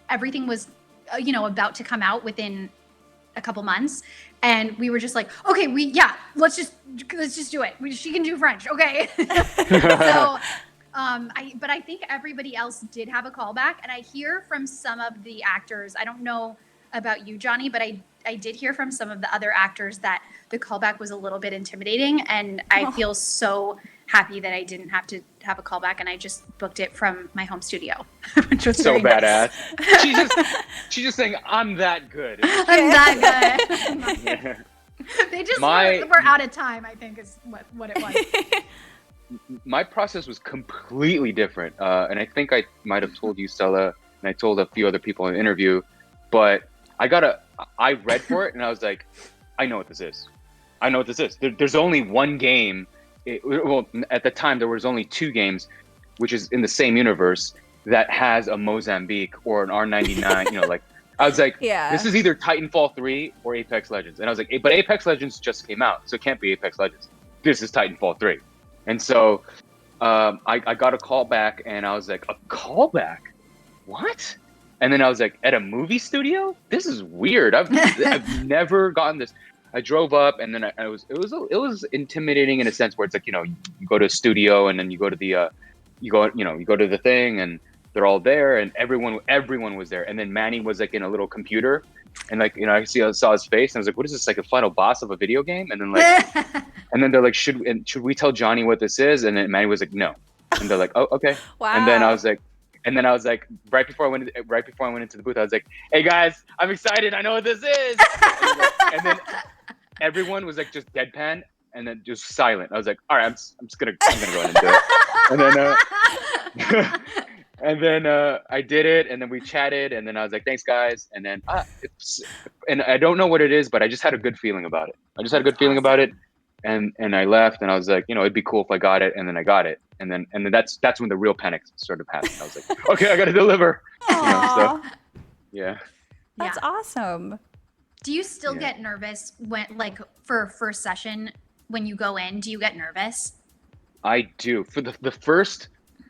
everything was, about to come out within a couple months, and we were just like, okay, let's just do it. She can do French, okay? So, but I think everybody else did have a callback, and I hear from some of the actors. I don't know about you, Johnny, but I did hear from some of the other actors that the callback was a little bit intimidating, and I feel so happy that I didn't have to have a callback, and I just booked it from my home studio, which was So very badass. nice. She's just saying, I'm that good. I'm that good. Yeah. They just were out of time, I think is what it was. My process was completely different. And I think I might have told you, Stella, and I told a few other people in the interview, but I read for it and I was like, I know what this is. I know what this is. There's only one game. Well, at the time, there was only 2 games, which is in the same universe, that has a Mozambique or an R99, like, I was like, this is either Titanfall 3 or Apex Legends. And I was like, but Apex Legends just came out, so it can't be Apex Legends. This is Titanfall 3. And so I got a call back, and I was like, a callback? What? And then I was like, at a movie studio? This is weird. I've never gotten this. I drove up, and then it was intimidating in a sense where it's like, you go to a studio, and then you go to the you go to the thing, and they're all there, and everyone was there. And then Manny was like in a little computer, and like, I saw his face, and I was like, what is this, like a final boss of a video game? And then like, and then they're like, should we tell Johnny what this is? And then Manny was like, no. And they're like, oh, okay. Wow. And then I was like, right before I went into the booth, I was like, hey guys, I'm excited. I know what this is. And then everyone was like just deadpan and then just silent. I was like, all right, I'm gonna go ahead and do it. And then I did it, and then we chatted, and then I was like, thanks guys. And then and I don't know what it is, but I just had a good feeling about it. About it. And I left, and I was like, it'd be cool if I got it, and then I got it. And then that's when the real panic sort of happened. I was like, okay, I gotta deliver. So, yeah. That's awesome. Do you still get nervous when, like, for first session when you go in? Do you get nervous? I do. For the first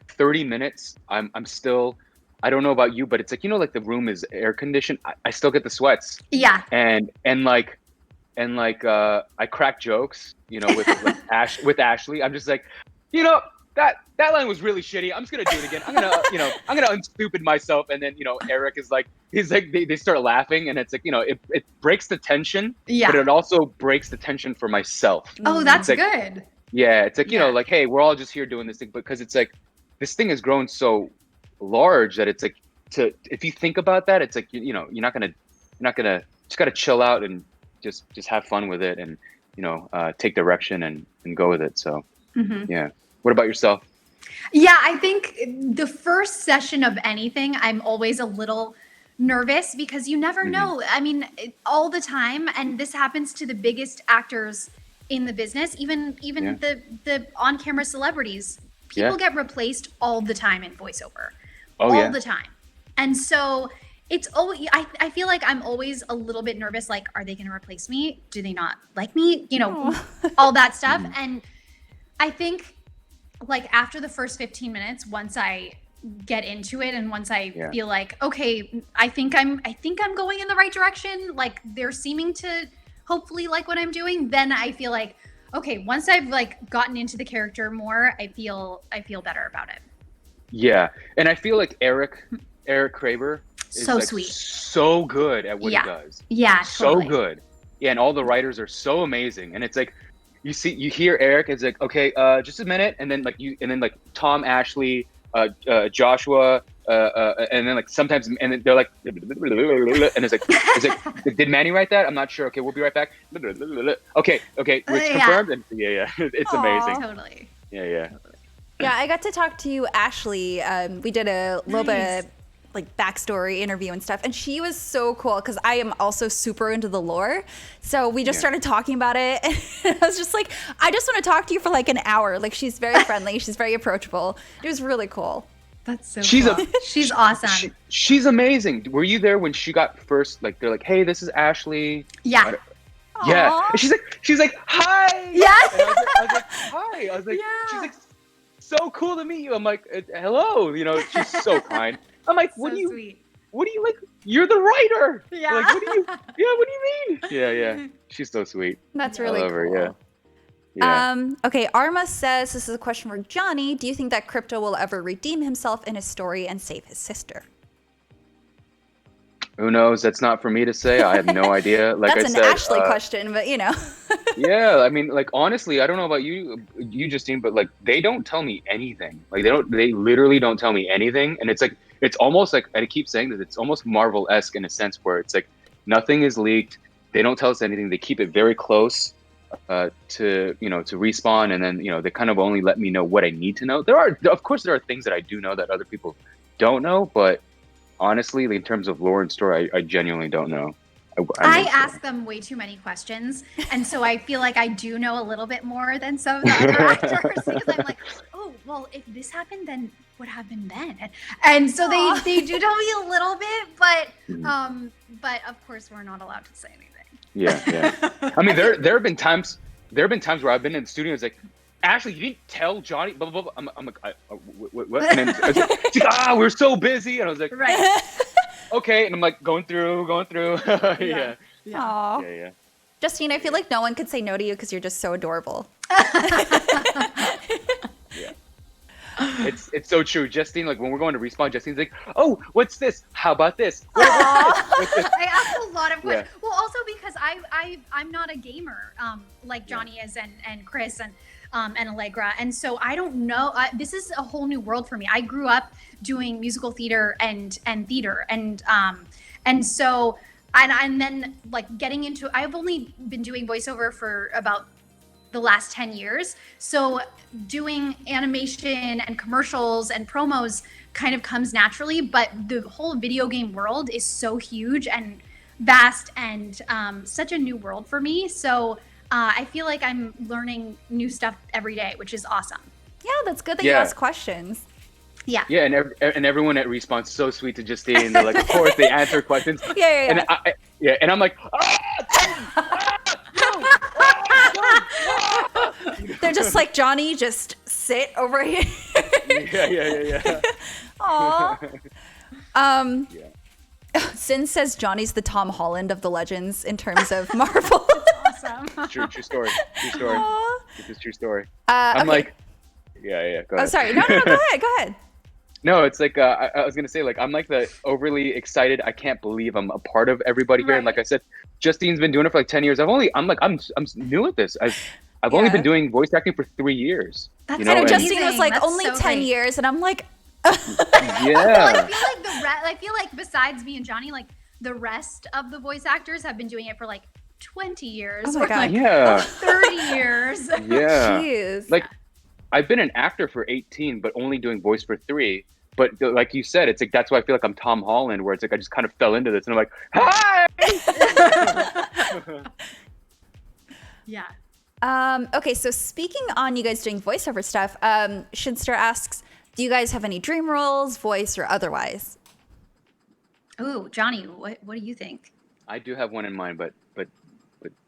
30 minutes, I'm still. I don't know about you, but it's like, like the room is air conditioned. I still get the sweats. Yeah. And I crack jokes, with Ashley. I'm just like, that line was really shitty. I'm just gonna do it again. I'm gonna unstupid myself. And then, Eric is like, they start laughing, and it's like, it breaks the tension, but it also breaks the tension for myself. Oh, that's like, good. Yeah, it's like, like, hey, we're all just here doing this thing, because it's like, this thing has grown so large that it's like, if you think about that, it's like, you're not gonna just gotta chill out and just have fun with it, and take direction and go with it. So yeah. What about yourself? Yeah, I think the first session of anything, I'm always a little nervous because you never know. I mean, all the time, and this happens to the biggest actors in the business, even the on-camera celebrities. People get replaced all the time in voiceover. All the time. And so it's always, I feel like I'm always a little bit nervous, like, are they going to replace me? Do they not like me? All that stuff. And I think, like, after the first 15 minutes, once I get into it and once I feel like, okay, I think I'm going in the right direction, like, they're seeming to hopefully like what I'm doing, then I feel like, okay, once I've like gotten into the character more, I feel better about it. Yeah. And I feel like Eric Kraber is so like sweet. So good at what he does. Yeah, totally. So good. Yeah, and all the writers are so amazing. And it's like, you hear Eric, it's like, okay, just a minute, and then like Tom, Ashley, Joshua, and then like sometimes, and then they're like, and it's like, did Manny write that? I'm not sure. Okay, we'll be right back. Okay, it's confirmed. And it's amazing. Totally. Yeah. Yeah, I got to talk to Ashley. We did a little bit of like backstory interview and stuff, and she was so cool because I am also super into the lore. So we just started talking about it, and I was just like, I just want to talk to you for like an hour. Like, she's very friendly, she's very approachable. It was really cool. That's so cool. She's awesome. She's amazing. Were you there when she got first? Like, they're like, hey, this is Ashley. Yeah. Yeah. And she's like, hi. Yeah. And I was like, hi. I was like, she's like, so cool to meet you. I'm like, hello. She's so kind. I'm like, what do you like? You're the writer. Yeah. Like, what do you mean? Yeah. She's so sweet. That's really cool. Her, yeah. Okay, Arma says, this is a question for Johnny. Do you think that Crypto will ever redeem himself in his story and save his sister? Who knows? That's not for me to say. I have no idea. Like That's I an said, Ashley question, but yeah. I mean, like honestly, I don't know about you, Justine, but like they don't tell me anything. Like they literally don't tell me anything, and it's almost like I keep saying that it's almost Marvel-esque in a sense where it's like nothing is leaked. They don't tell us anything. They keep it very close to to Respawn, and then they kind of only let me know what I need to know. Of course, there are things that I do know that other people don't know, but honestly, in terms of lore and story, I genuinely don't know. I ask them way too many questions, and so I feel like I do know a little bit more than some of the other actors because I'm like, oh, well, if this happened, then what happened then? And so they do tell me a little bit, but of course we're not allowed to say anything. Yeah. I mean, there have been times where I've been in the studio. It's like, Ashley, you didn't tell Johnny. Blah blah blah. I'm like, what? And then she's like, we're so busy, and I was like, right. Okay, and I'm like going through. Yeah. Aww. Yeah. Justine, I feel like no one could say no to you because you're just so adorable. Yeah. It's so true. Justine, like when we're going to Respawn, Justine's like, oh, what's this? How about this? I ask a lot of questions. Yeah. Well, also because I'm not a gamer like Johnny is and Chris and Allegra, and so I don't know. This is a whole new world for me. I grew up doing musical theater and theater, and so and then like getting into. I've only been doing voiceover for about the last 10 years. So doing animation and commercials and promos kind of comes naturally, but the whole video game world is so huge and vast and such a new world for me. So I feel like I'm learning new stuff every day, which is awesome. Yeah, that's good that you ask questions. Yeah. Yeah, and everyone at Respawn's so sweet to Justine. They're like, of course, they answer questions. Yeah. And I'm like, They're just like, Johnny, just sit over here. Yeah. Aw. Sin says Johnny's the Tom Holland of the Legends in terms of Marvel. Awesome. True story. Aww. This is true story. okay. I'm like, yeah. Go ahead. Oh, sorry. No, go ahead. No, it's like I was gonna say, like I'm like the overly excited. I can't believe I'm a part of everybody here. And like I said, Justine's been doing it for like 10 years. I'm new at this. I've only been doing voice acting for 3 years. That's and amazing. Justine was like, That's only so 10 great. years, and I'm like, Yeah. I feel like besides me and Johnny, like the rest of the voice actors have been doing it for like 20 years. Oh my God. Like, Yeah. 30 years. Yeah. jeez. Like I've been an actor for 18, but only doing voice for 3. But like you said, it's like that's why I feel like I'm Tom Holland, where it's like I just kind of fell into this, and I'm like, hi. Yeah. Okay, so speaking on you guys doing voiceover stuff, Shinster asks, do you guys have any dream roles, voice or otherwise? Ooh, Johnny, what do you think? I do have one in mind, but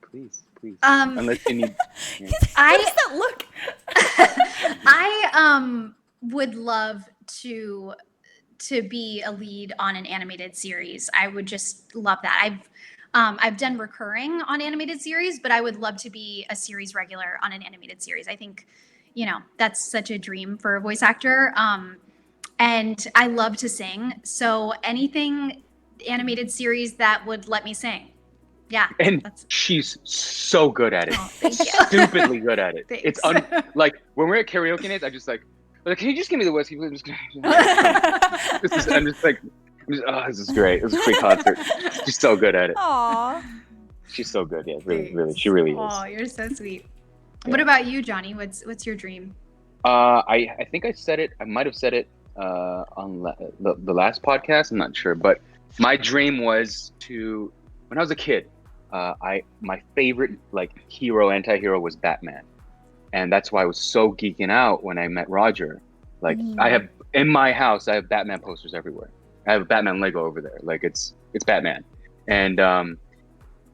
please, Um, unless you need. Yeah. What does that look? I would love to be a lead on an animated series. I would just love that. I've done recurring on animated series, but I would love to be a series regular on an animated series. I think, that's such a dream for a voice actor. And I love to sing. So anything animated series that would let me sing. Yeah. And she's so good at it. Oh, thank you. Stupidly good at it. Thanks. It's like when we're at karaoke nights, I just like, can you just give me the whiskey, please? This is great. It was a great concert. She's so good at it. Aww. She's so good. Yeah, really, she really is. Oh, you're so sweet. Yeah. What about you, Johnny? What's your dream? I think I said it. I might have said it on the last podcast. I'm not sure, but my dream was to, when I was a kid, my favorite hero, anti-hero was Batman. And that's why I was so geeking out when I met Roger. Like I have in my house, I have Batman posters everywhere. I have a Batman Lego over there. Like it's Batman, and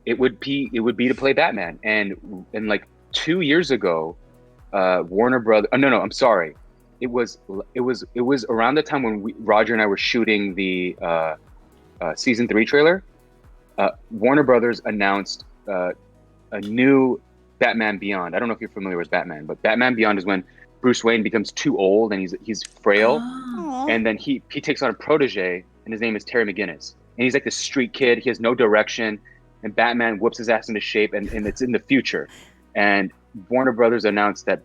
it would be to play Batman. And like 2 years ago, Warner Brothers. Oh, no, I'm sorry. It was around the time when Roger and I were shooting the season 3 trailer. Warner Brothers announced a new Batman Beyond. I don't know if you're familiar with Batman, but Batman Beyond is when Bruce Wayne becomes too old and he's frail, Aww. and then he takes on a protege, and his name is Terry McGinnis, and he's like this street kid. He has no direction, and Batman whoops his ass into shape, and it's in the future. And Warner Brothers announced that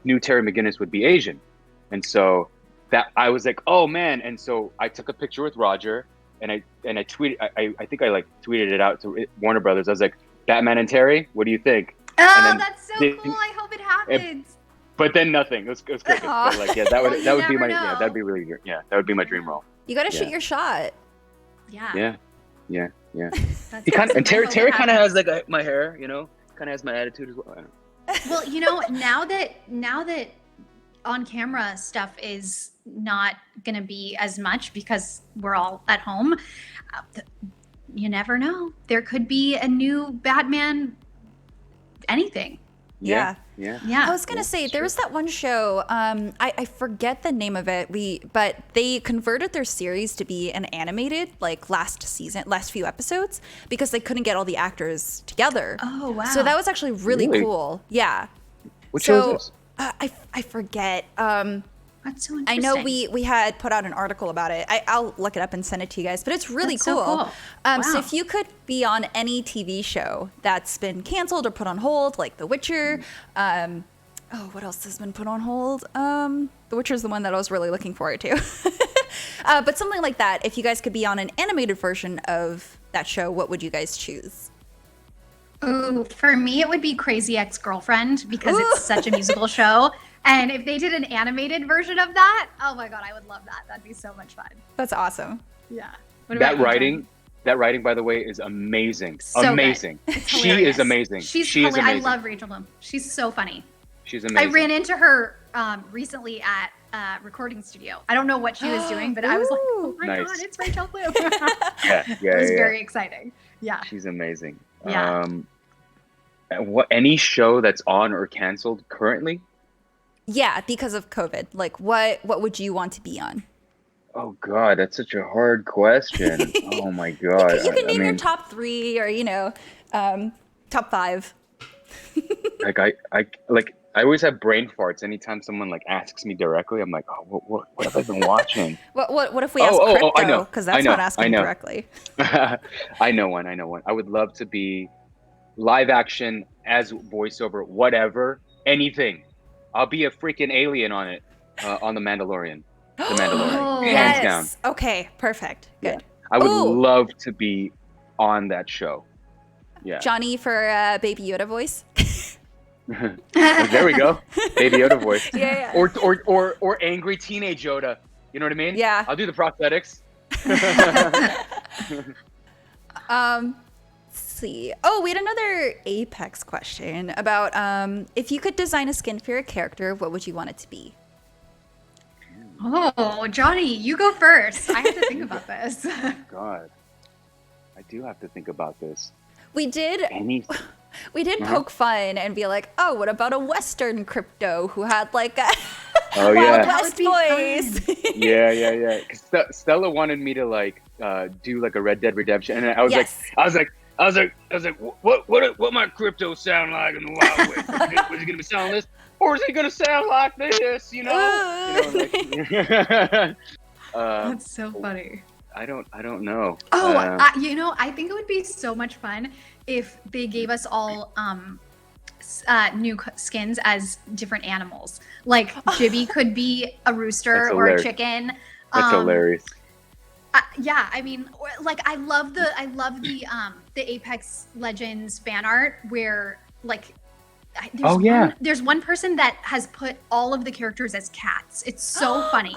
new Terry McGinnis would be Asian, and so that I was like, oh man! And so I took a picture with Roger, and I tweeted. I think I like tweeted it out to Warner Brothers. I was like, Batman and Terry, what do you think? Oh, that's so cool! I hope it happens. But then nothing. It was crickets. But like, yeah, that would be my know. that'd be really good. Yeah, that would be my dream role. You got to shoot your shot. Yeah. Yeah. That's He kind awesome. and Terry kind of has like my hair, you know, kind of has my attitude as well. I don't know. Well, you know, now that on camera stuff is not going to be as much because we're all at home, you never know. There could be a new Batman anything. Yeah. I was gonna say there was that one show. I forget the name of it. But they converted their series to be an animated, like last few episodes, because they couldn't get all the actors together. Oh wow! So that was actually really cool. Yeah. What show is this? I forget. That's so I interesting. know we had put out an article about it. I'll look it up and send it to you guys. But it's really That's cool. so cool. So Wow. if you could be on any TV show that's been canceled or put on hold, like The Witcher, what else has been put on hold? The Witcher is the one that I was really looking forward to. But something like that. If you guys could be on an animated version of that show, what would you guys choose? Ooh, for me, it would be Crazy Ex-Girlfriend because it's such a musical show. And if they did an animated version of that, oh my God, I would love that. That'd be so much fun. That's awesome. Yeah. What about That you, writing, Jen? that writing, by the way, is amazing. So good. Amazing. It's She hilarious. is amazing. She's she is hilarious. amazing. I love Rachel Bloom. She's so funny. She's amazing. I ran into her recently at a recording studio. I don't know what she was doing, but I was like, oh my Nice. God, it's Rachel Bloom. Yeah. It was very exciting. Yeah. She's amazing. Yeah. Any show that's on or canceled currently? Yeah, because of COVID. Like, what would you want to be on? Oh God, that's such a hard question. Oh my God. You can name your top 3 or top 5. I always have brain farts anytime someone like asks me directly. I'm like, oh, what have I been watching? What if we ask crypto? I know. Because that's I know, not asking I know. directly. I know one. I would love to be live action as voiceover, whatever, anything. I'll be a freaking alien on it, on The Mandalorian. The Mandalorian, Oh, hands down. Yes. Okay, perfect. Good. I would Ooh. love to be on that show. Yeah. Johnny for Baby Yoda voice. There we go. Baby Yoda voice. Yeah. Or angry teenage Yoda. You know what I mean? Yeah. I'll do the prosthetics. Let's see. Oh, we had another Apex question about if you could design a skin for your character, what would you want it to be? Oh, Johnny, you go first. I have to think about this. God. I do have to think about this. We did Anything. poke fun and be like, oh, what about a Western crypto who had like a Oh, Wild yeah. That West would be voice? Yeah. 'Cause Stella wanted me to like do like a Red Dead Redemption, and I was Yes. like, what my crypto sound like in the Wild West? Was he gonna sound like this, or is he gonna sound like this? You know, That's so funny. I don't know. Oh, I think it would be so much fun if they gave us all new skins as different animals. Like Jibby could be a rooster That's or a hilarious. chicken. That's hilarious. Yeah, I mean, like I love the Apex Legends fan art where like there's one person that has put all of the characters as cats. It's so funny.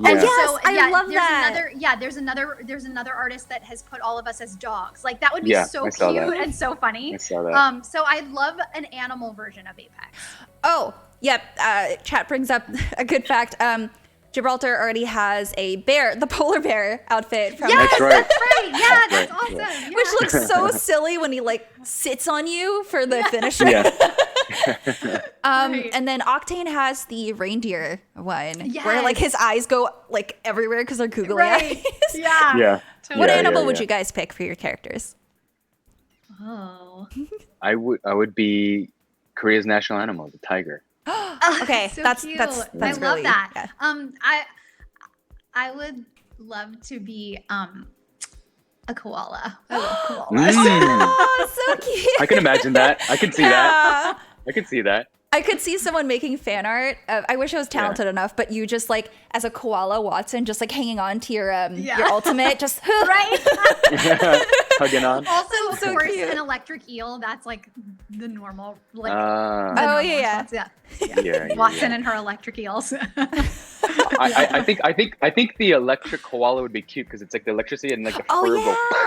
Yeah. Yes, I love that. There's another artist that has put all of us as dogs. Like that would be Yeah, so I saw cute that. and so funny. I saw that. So I'd love an animal version of Apex. Oh, yep. Chat brings up a good fact. Gibraltar already has a bear, the polar bear outfit from Yes, That's right. that's right. Yeah, that's right, awesome. yeah. Yeah. which looks so silly when he like sits on you for the finisher. Yeah. Right. And then Octane has the reindeer one where like Yes. his eyes go like everywhere because they're googly Right. eyes. Yeah. Yeah. What Yeah, animal yeah, would yeah. you guys pick for your characters? Oh. I would be Korea's national animal, the tiger. Okay, So that's cute. that's I love really that. yeah. I would love to be a koala. I love koalas. Oh, so cute. I can imagine that. I can see that. I can see that. I could see someone making fan art. I wish I was talented enough, but you just like as a koala Wattson, just like hanging on to your ultimate, just Right? Hugging on. Also, of So course, cute. an electric eel. That's like the normal. Like, Ah. the Oh, normal yeah. response. Yeah, Wattson and her electric eels. I think the electric koala would be cute because it's like the electricity and like the Oh fur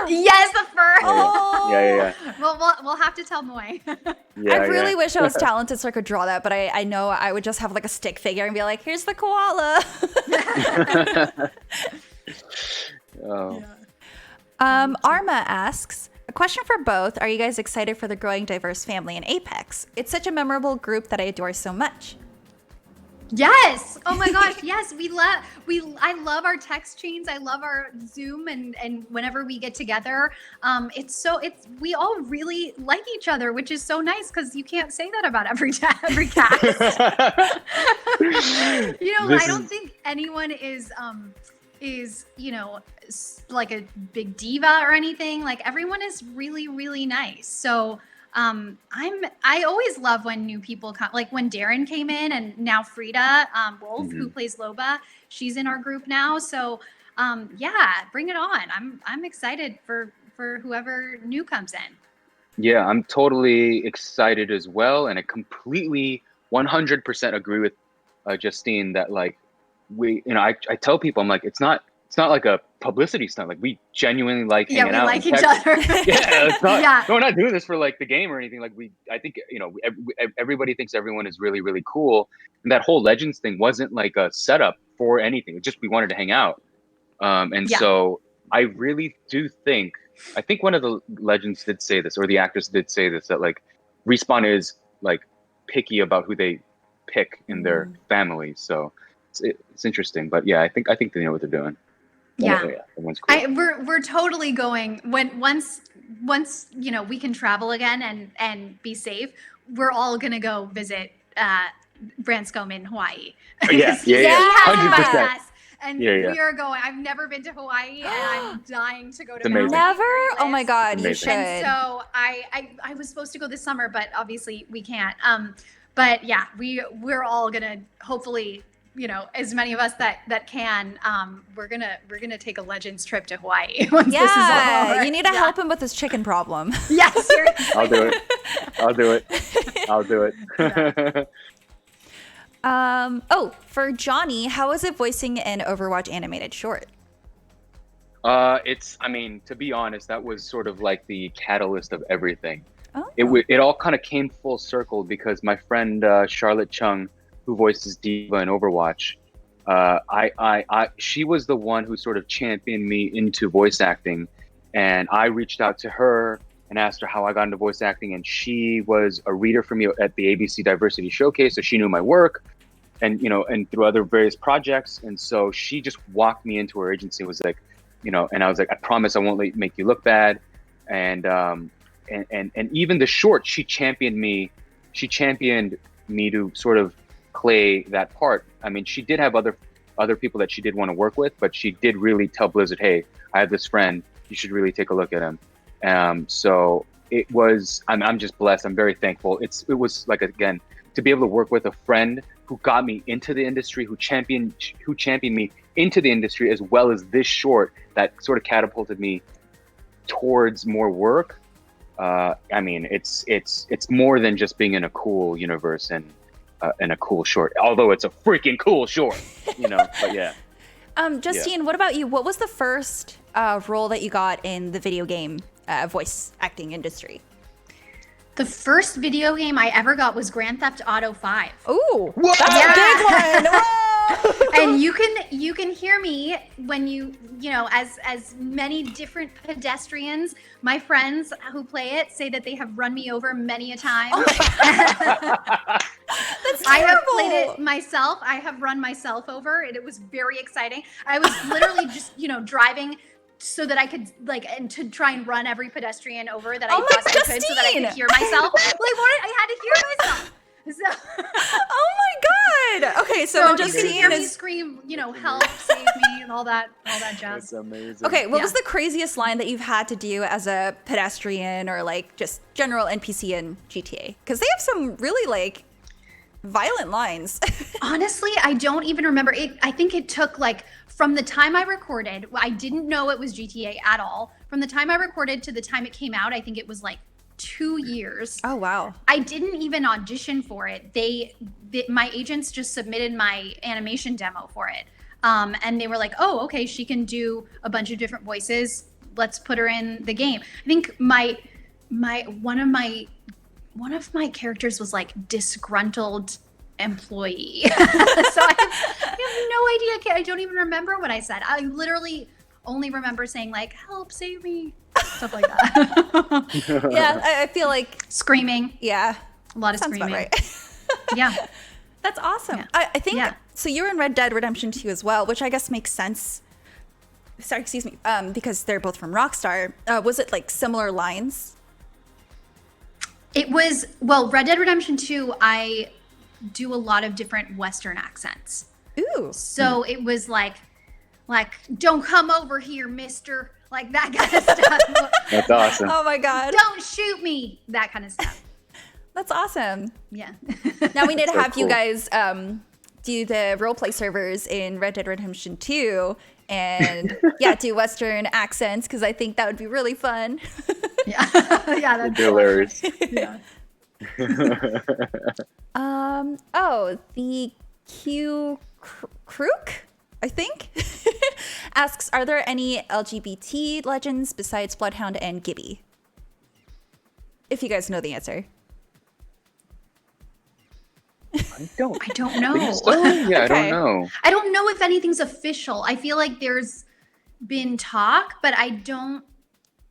yeah. Yes, the fur. Oh. Yeah. Well, we'll have to tell Moy. Yeah, I really wish I was talented so I could draw that, but I know I would just have like a stick figure and be like, here's the koala. Oh. Arma asks, a question for both. Are you guys excited for the growing diverse family in Apex? It's such a memorable group that I adore so much. Yes. Oh my gosh. Yes. I love our text chains. I love our Zoom and whenever we get together, we all really like each other, which is so nice because you can't say that about every cast. I don't think anyone is like a big diva or anything. Like everyone is really, really nice. So I always love when new people come, like when Darren came in and now Frida Wolf, who plays Loba, she's in our group now. So bring it on. I'm excited for whoever new comes in. Yeah, I'm totally excited as well, and I completely 100% agree with Justine that like I tell people I'm like it's not like a publicity stunt. Like we genuinely like hanging out. We like each other. Yeah, it's not. Yeah. No, we're not doing this for like the game or anything. Like I think everybody thinks everyone is really really cool, and that whole Legends thing wasn't like a setup for anything. It's just we wanted to hang out, so I really do think. I think one of the Legends did say this, or the actors did say this, that like Respawn is like picky about who they pick in their family. So it's interesting, but yeah, I think they know what they're doing. Yeah, everyone's cool. We're totally going once we can travel again and be safe. We're all gonna go visit Branscombe in Hawaii. Yeah, 100%. And we are going. I've never been to Hawaii, and I'm dying to go to Maui. Never? Oh my God, you should. And so I was supposed to go this summer, but obviously we can't. But yeah, we're all gonna hopefully, as many of us that can, we're gonna take a Legends trip to Hawaii once this is all over. You need to help him with his chicken problem. Yes, seriously. I'll do it. Yeah. For Johnny, how is it voicing an Overwatch animated short? To be honest, that was sort of like the catalyst of everything. Oh. It all kind of came full circle because my friend Charlotte Chung, who voices Diva in Overwatch, she was the one who sort of championed me into voice acting, and I reached out to her and asked her how I got into voice acting, and she was a reader for me at the ABC Diversity Showcase, so she knew my work, and and through other various projects, and so she just walked me into her agency. Was like, and I was like, I promise I won't make you look bad, and even the short, she championed me to sort of play that part. I mean, she did have other people that she did want to work with, but she did really tell Blizzard, hey, I have this friend, you should really take a look at him. So it was, I'm just blessed. I'm very thankful. It was like, again, to be able to work with a friend who got me into the industry, who championed me into the industry, as well as this short that sort of catapulted me towards more work. It's more than just being in a cool universe and a cool short, although it's a freaking cool short, but yeah. Justine, what about you? What was the first role that you got in the video game voice acting industry? The first video game I ever got was Grand Theft Auto 5. Ooh, that's a big one. Whoa! And you can hear me when as many different pedestrians, my friends who play it say that they have run me over many a time. Oh that's terrible. I have played it myself. I have run myself over, and it was very exciting. I was literally just driving so that I could and to try and run every pedestrian over that I possibly could, so that I could hear myself. I had to hear myself. So. Oh my God. Okay, so So then you can Justine hear me is scream, help, save me, and all that jazz. That's amazing. okay. What Yeah. was the craziest line that you've had to do as a pedestrian or like just general NPC in GTA? Because they have some really like violent lines. Honestly, I don't even remember it. I think it took like from the time I recorded, I didn't know it was GTA at all. From the time I recorded to the time it came out, I think it was like 2 years. Oh wow. I didn't even audition for it. My agents just submitted my animation demo for it. And they were like, "Oh, okay, she can do a bunch of different voices. Let's put her in the game." I think one of my characters was like disgruntled employee. So I have no idea. I don't even remember what I said. I literally only remember saying like, "Help, save me," stuff like that. Yeah, I feel like Screaming, yeah. a lot of Sounds about screaming. right. Yeah. That's awesome. Yeah. I think Yeah. so. You're in Red Dead Redemption 2 as well, which I guess makes sense. Sorry, excuse me. Because they're both from Rockstar. Was it like similar lines? It was, Red Dead Redemption 2, I do a lot of different Western accents. Ooh. So it was like, "Don't come over here, mister." Like that kind of stuff. That's awesome. Oh my god. "Don't shoot me." That kind of stuff. That's awesome. Yeah. Now we need to So have you cool. guys do the roleplay servers in Red Dead Redemption 2 and do Western accents because I think that would be really fun. Yeah. Yeah. That's Hilarious. yeah. The Q Crook, I think, asks, are there any LGBT legends besides Bloodhound and Gibby? If you guys know the answer. I don't. I don't know. think so. Yeah, I Okay. don't know. I don't know if anything's official. I feel like there's been talk, but I don't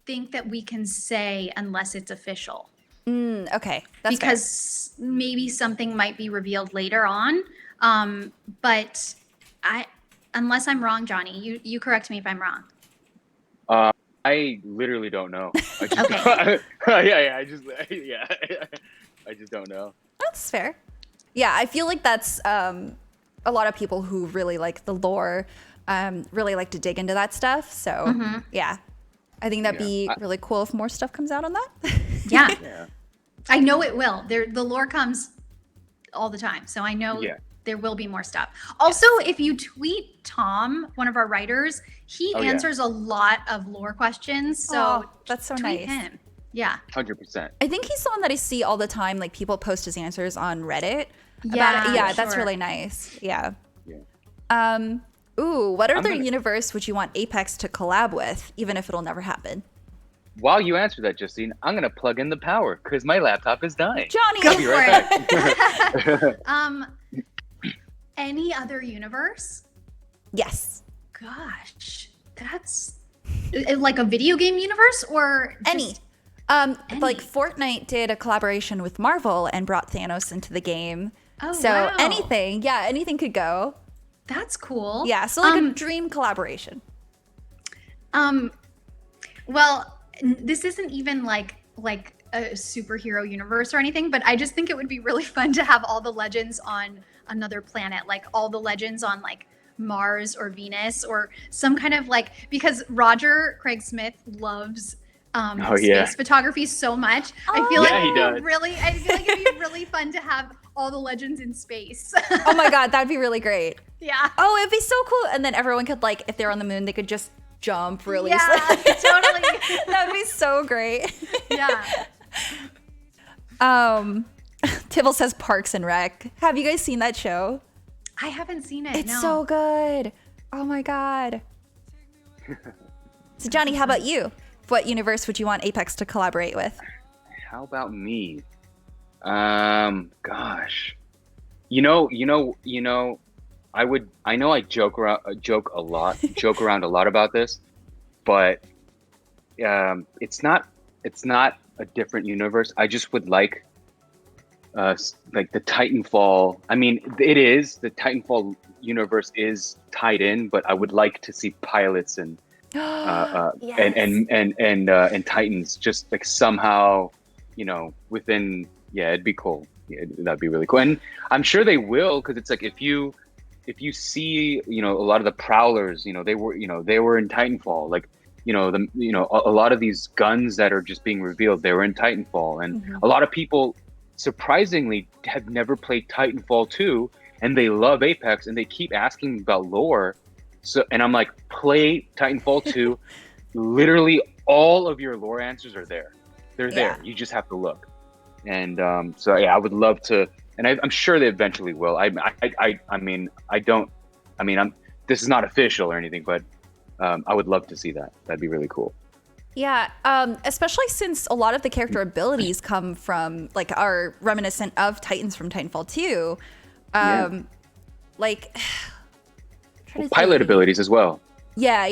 think that we can say unless it's official. Okay, that's fair. Because maybe something might be revealed later on. But unless I'm wrong, Johnny, you correct me if I'm wrong. I literally don't know. I just, Okay. I just don't know. That's fair. Yeah, I feel like that's a lot of people who really like the lore really like to dig into that stuff. So yeah, I think that'd be really cool if more stuff comes out on that. Yeah. Yeah. I know it will. The lore comes all the time. So I know Yeah. there will be more stuff. Also, if you tweet Tom, one of our writers, he Oh, yeah. answers a lot of lore questions. So Oh, that's so tweet nice. him. Yeah. 100%. I think he's someone that I see all the time. Like people post his answers on Reddit. Yeah, Yeah, that's sure. really nice. Yeah. Yeah. Ooh, what other gonna- universe would you want Apex to collab with, even if it'll never happen? While you answer that, Justine, I'm gonna plug in the power because my laptop is dying. Johnny. Go Be for right it. back. Any other universe? Yes. Gosh, that's like a video game universe or just Any. Like Fortnite did a collaboration with Marvel and brought Thanos into the game. Oh, So wow. anything, anything could go. That's cool. Yeah, so like a dream collaboration. Well, this isn't even like a superhero universe or anything, but I just think it would be really fun to have all the legends on another planet, like all the legends on like Mars or Venus or some kind of like, because Roger Craig Smith loves space photography so much. I feel Yeah, he does. I feel like it'd be really fun to have all the legends in space. Oh my god, that'd be really great. Yeah. Oh, it'd be so cool. And then everyone could like, if they're on the moon, they could just jump really Yeah, slow. totally. That'd be so great. Yeah. Tibble says Parks and Rec. Have you guys seen that show? I haven't seen it. It's no. so good. Oh my god. So Johnny, how about you? What universe would you want Apex to collaborate with? How about me? Gosh, you know, I know I joke around a lot about this, but it's not a different universe. I just would like the Titanfall. I mean, it is the Titanfall universe is tied in, but I would like to see pilots and and Titans just like somehow, within. Yeah, it'd be cool. Yeah, that'd be really cool. And I'm sure they will, because it's like if you if you see, you know, a lot of the Prowlers, you know, they were in Titanfall. Like, you know, a lot of these guns that are just being revealed, they were in Titanfall, and a lot of people surprisingly have never played Titanfall 2, and they love Apex, and they keep asking about lore. So, and I'm like, play Titanfall 2. Literally all of your lore answers are there. They're there. You just have to look. And so yeah, I would love to, and I'm sure they eventually will. This is not official or anything, but I would love to see that. That'd be really cool. Yeah, especially since a lot of the character abilities come from, like, are reminiscent of Titans from Titanfall 2. Like, Pilot abilities as well. Yeah.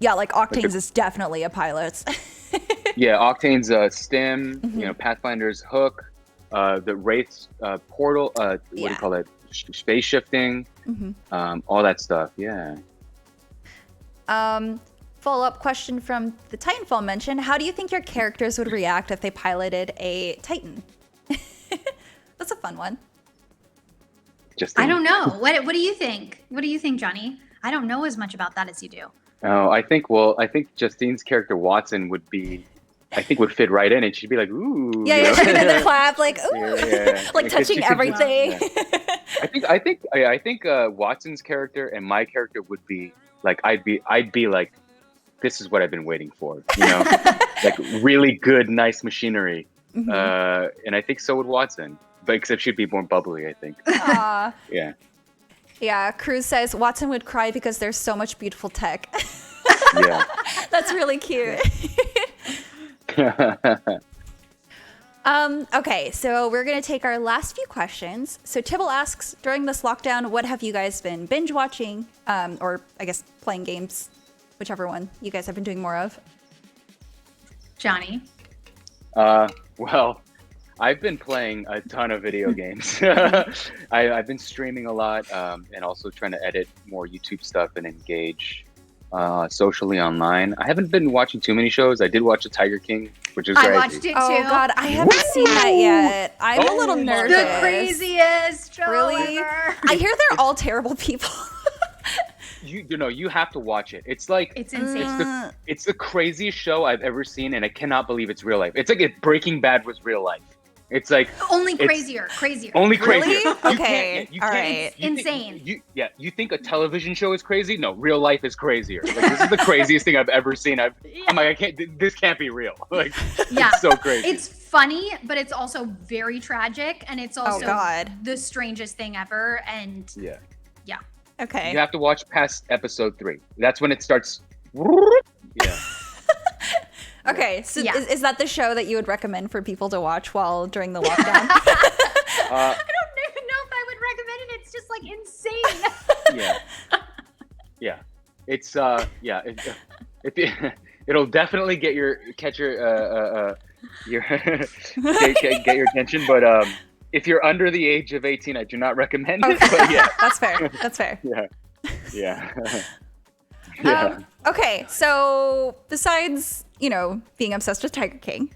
Yeah, like Octane's is definitely a pilot. Yeah, Octane's stim, you know, Pathfinder's hook, the Wraith's portal, what do you call it? Space shifting, all that stuff. Yeah. Follow-up question from the Titanfall mention: how do you think your characters would react if they piloted a Titan? That's a fun one. I don't know. What do you think? What do you think, Johnny? I don't know as much about that as you do. Oh, I think Justine's character Wattson would fit right in, and she'd be like, ooh. Yeah, she'd be in the clap, like, ooh, like touching everything. I think Watson's character and my character would be like, I'd be like, this is what I've been waiting for, you know, like really good, nice machinery. And I think so would Wattson, but except she'd be more bubbly, I think. Aww. Yeah. Yeah, Cruz says Wattson would cry because there's so much beautiful tech. Yeah. That's really cute. Okay, so we're going to take our last few questions. So Tibble asks, during this lockdown, what have you guys been binge watching? Or I guess playing games, whichever one you guys have been doing more of. Johnny? Well, I've been playing a ton of video games. I've been streaming a lot, and also trying to edit more YouTube stuff and engage socially online. I haven't been watching too many shows. I did watch The Tiger King, which is crazy. I watched it too. Oh God, I haven't seen that yet. I'm a little nervous. The craziest show really? ever. I hear they're all terrible people. You have to watch it. It's like it's insane. It's the craziest show I've ever seen, and I cannot believe it's real life. It's like if Breaking Bad was real life. It's like only crazier. Only really? crazier. Okay. All right. Insane. You think a television show is crazy? No, real life is crazier. Like, this is the craziest thing I've ever seen. I'm like, this can't be real. Like, it's so crazy. It's funny, but it's also very tragic, and it's also the strangest thing ever. And yeah. Okay. You have to watch past episode 3. That's when it starts. Yeah. Okay, so is that the show that you would recommend for people to watch during the lockdown? I don't even know if I would recommend it. It's just like insane. Yeah. It's it'll definitely get your get your attention, but if you're under the age of 18, I do not recommend it. But yeah, that's fair. Yeah. Okay, so besides, being obsessed with Tiger King,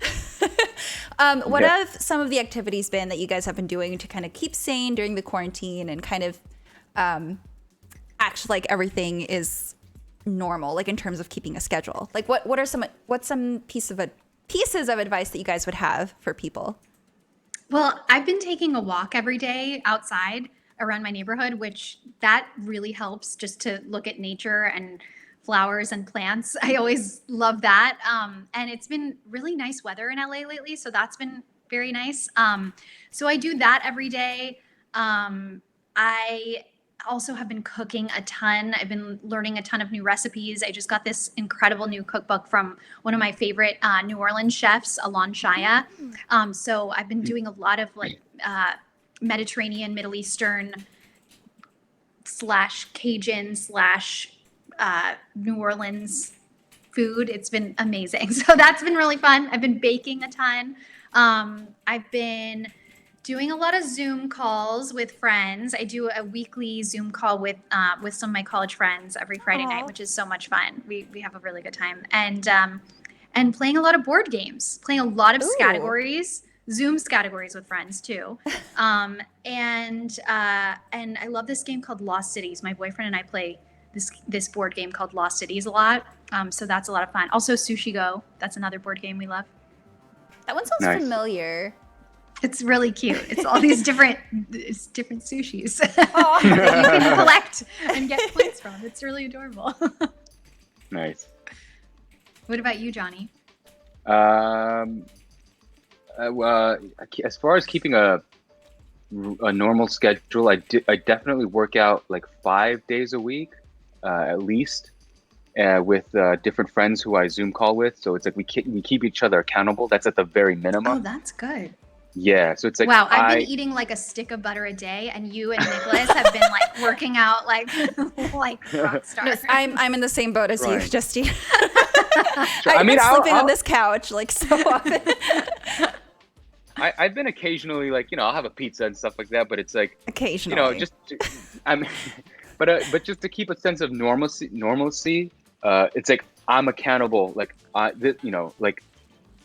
what have some of the activities been that you guys have been doing to kind of keep sane during the quarantine and kind of act like everything is normal, like in terms of keeping a schedule? Like what's some pieces of advice that you guys would have for people? Well, I've been taking a walk every day outside around my neighborhood, which that really helps just to look at nature and flowers and plants. I always love that. And it's been really nice weather in LA lately, so that's been very nice. So I do that every day. I also have been cooking a ton. I've been learning a ton of new recipes. I just got this incredible new cookbook from one of my favorite New Orleans chefs, Alon Shaya. So I've been doing a lot of Mediterranean, Middle Eastern / Cajun / New Orleans food. It's been amazing. So that's been really fun. I've been baking a ton. I've been doing a lot of Zoom calls with friends. I do a weekly Zoom call with some of my college friends every Friday night, which is so much fun. We have a really good time. And playing a lot of board games, playing a lot of categories. Zooms categories with friends too. And I love this game called Lost Cities. My boyfriend and I play this board game called Lost Cities a lot. So that's a lot of fun. Also Sushi Go. That's another board game we love. That one sounds Nice. familiar. It's really cute. It's all these different sushis that you can collect and get points from. It's really adorable. Nice. What about you, Johnny? As far as keeping a normal schedule, I definitely work out like 5 days a week, at least, with different friends who I Zoom call with. So it's like we keep each other accountable. That's at the very Oh, minimum. that's good. Yeah. So it's like Wow, I've been eating like a stick of butter a day, and you and Nicholas have been like working out like rock stars. I'm in the same boat as you, Right. Justine. Sure. I've been sleeping on this couch like so often. I've been occasionally like, I'll have a pizza and stuff like that, but it's like, Occasionally. but just to keep a sense of normalcy, it's like I'm accountable. Like like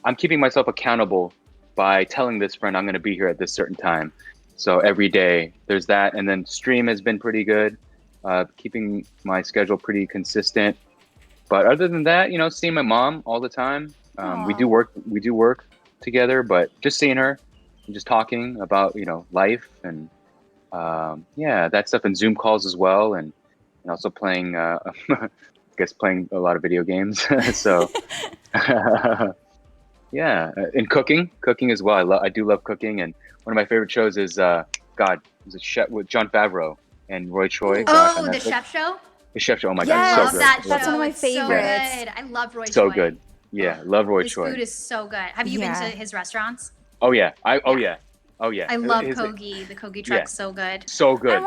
I'm keeping myself accountable by telling this friend I'm going to be here at this certain time. So every day there's that, and then stream has been pretty good, keeping my schedule pretty consistent. But other than that, seeing my mom all the time. We do work together, but just seeing her and just talking about life and that stuff, and Zoom calls as well, and also playing I guess playing a lot of video games. So yeah, and cooking as well. I do love cooking, and one of my favorite shows is it was a chef with Jon Favreau and Roy Choi. Oh, the Chef Show. The Chef Show. Oh my Yes. god, Love so that good. show. That's one of my It's so favorites. good. I love Roy So Choi. good. Yeah, love Roy His Choi. food is so good. Have you been to his restaurants? Oh yeah. Oh Yeah. yeah. I love His- Kogi. The Kogi truck's so good. So good. I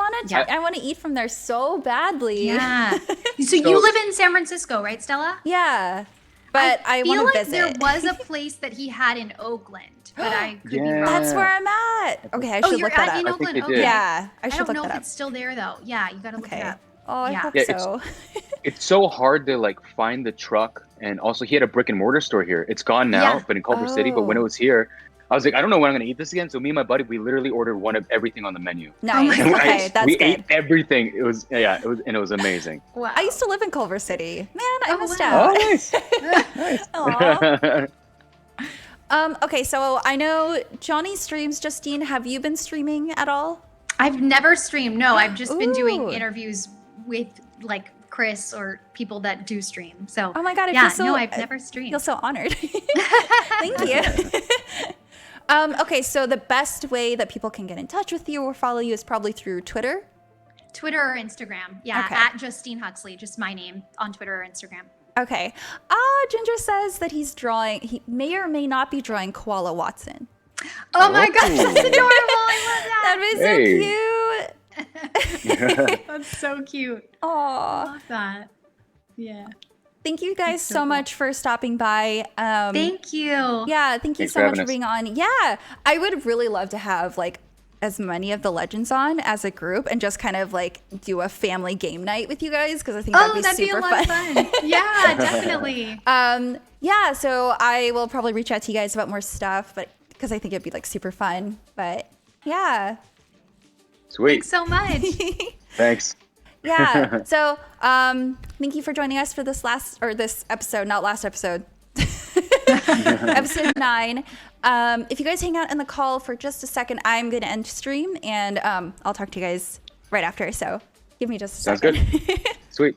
want to eat from there so badly. Yeah. So you live in San Francisco, right, Stella? Yeah. But I feel want to like visit. there was a place that he had in Oakland, but I could be Yeah. wrong. That's where I'm at. Okay, I should you're look that in up. Oakland. they did. Okay. Yeah, I I should don't look know that if up. it's still there though. Yeah, you gotta look Okay. it up. Oh, I Yeah. hope Yeah, so. It's so hard to like find the truck, and also he had a brick and mortar store here. It's gone now, Yeah. but in Culver City. But when it Oh. was here, I was like, I don't know when I'm gonna eat this again. So me and my buddy, we literally ordered one of everything on the menu. Nice. my God. Okay, that's we good. ate everything. It was amazing. Wow. I used to live in Culver City. Man, I Oh, missed wow. Oh, out. nice. Aw. Nice. Okay, so I know Johnny streams. Justine, have you been streaming at all? I've never streamed. No, I've just been doing Ooh. interviews with like Chris or people that do stream. So Oh my God, I yeah, feel so. no, I've never I streamed. feel so honored. Thank you. Okay, so the best way that people can get in touch with you or follow you is probably through Twitter. Twitter or Instagram. Yeah, Okay. at Justine Huxley, just my name on Twitter or Instagram. Okay. Ginger says that he may or may not be drawing Koala Wattson. Oh my gosh, that's Oh. adorable. I That was Hey. so cute. That's so cute. Aw. Love that. Yeah. Thank you guys so so cool. much for stopping by. Thank you. Yeah, thank you Thanks so for much having for us. being on. Yeah, I would really love to have like as many of the legends on as a group and just kind of like do a family game night with you guys because I think Oh, that'd be super a lot fun. of fun. Yeah, definitely. Yeah, so I will probably reach out to you guys about more stuff, but because I think it'd be like super fun. But yeah. Sweet. Thanks so much. Thanks. Yeah. So thank you for joining us for this episode, not last episode. Episode 9. If you guys hang out in the call for just a second, I'm going to end stream and I'll talk to you guys right after. So give me just a Sounds second. good. Sweet.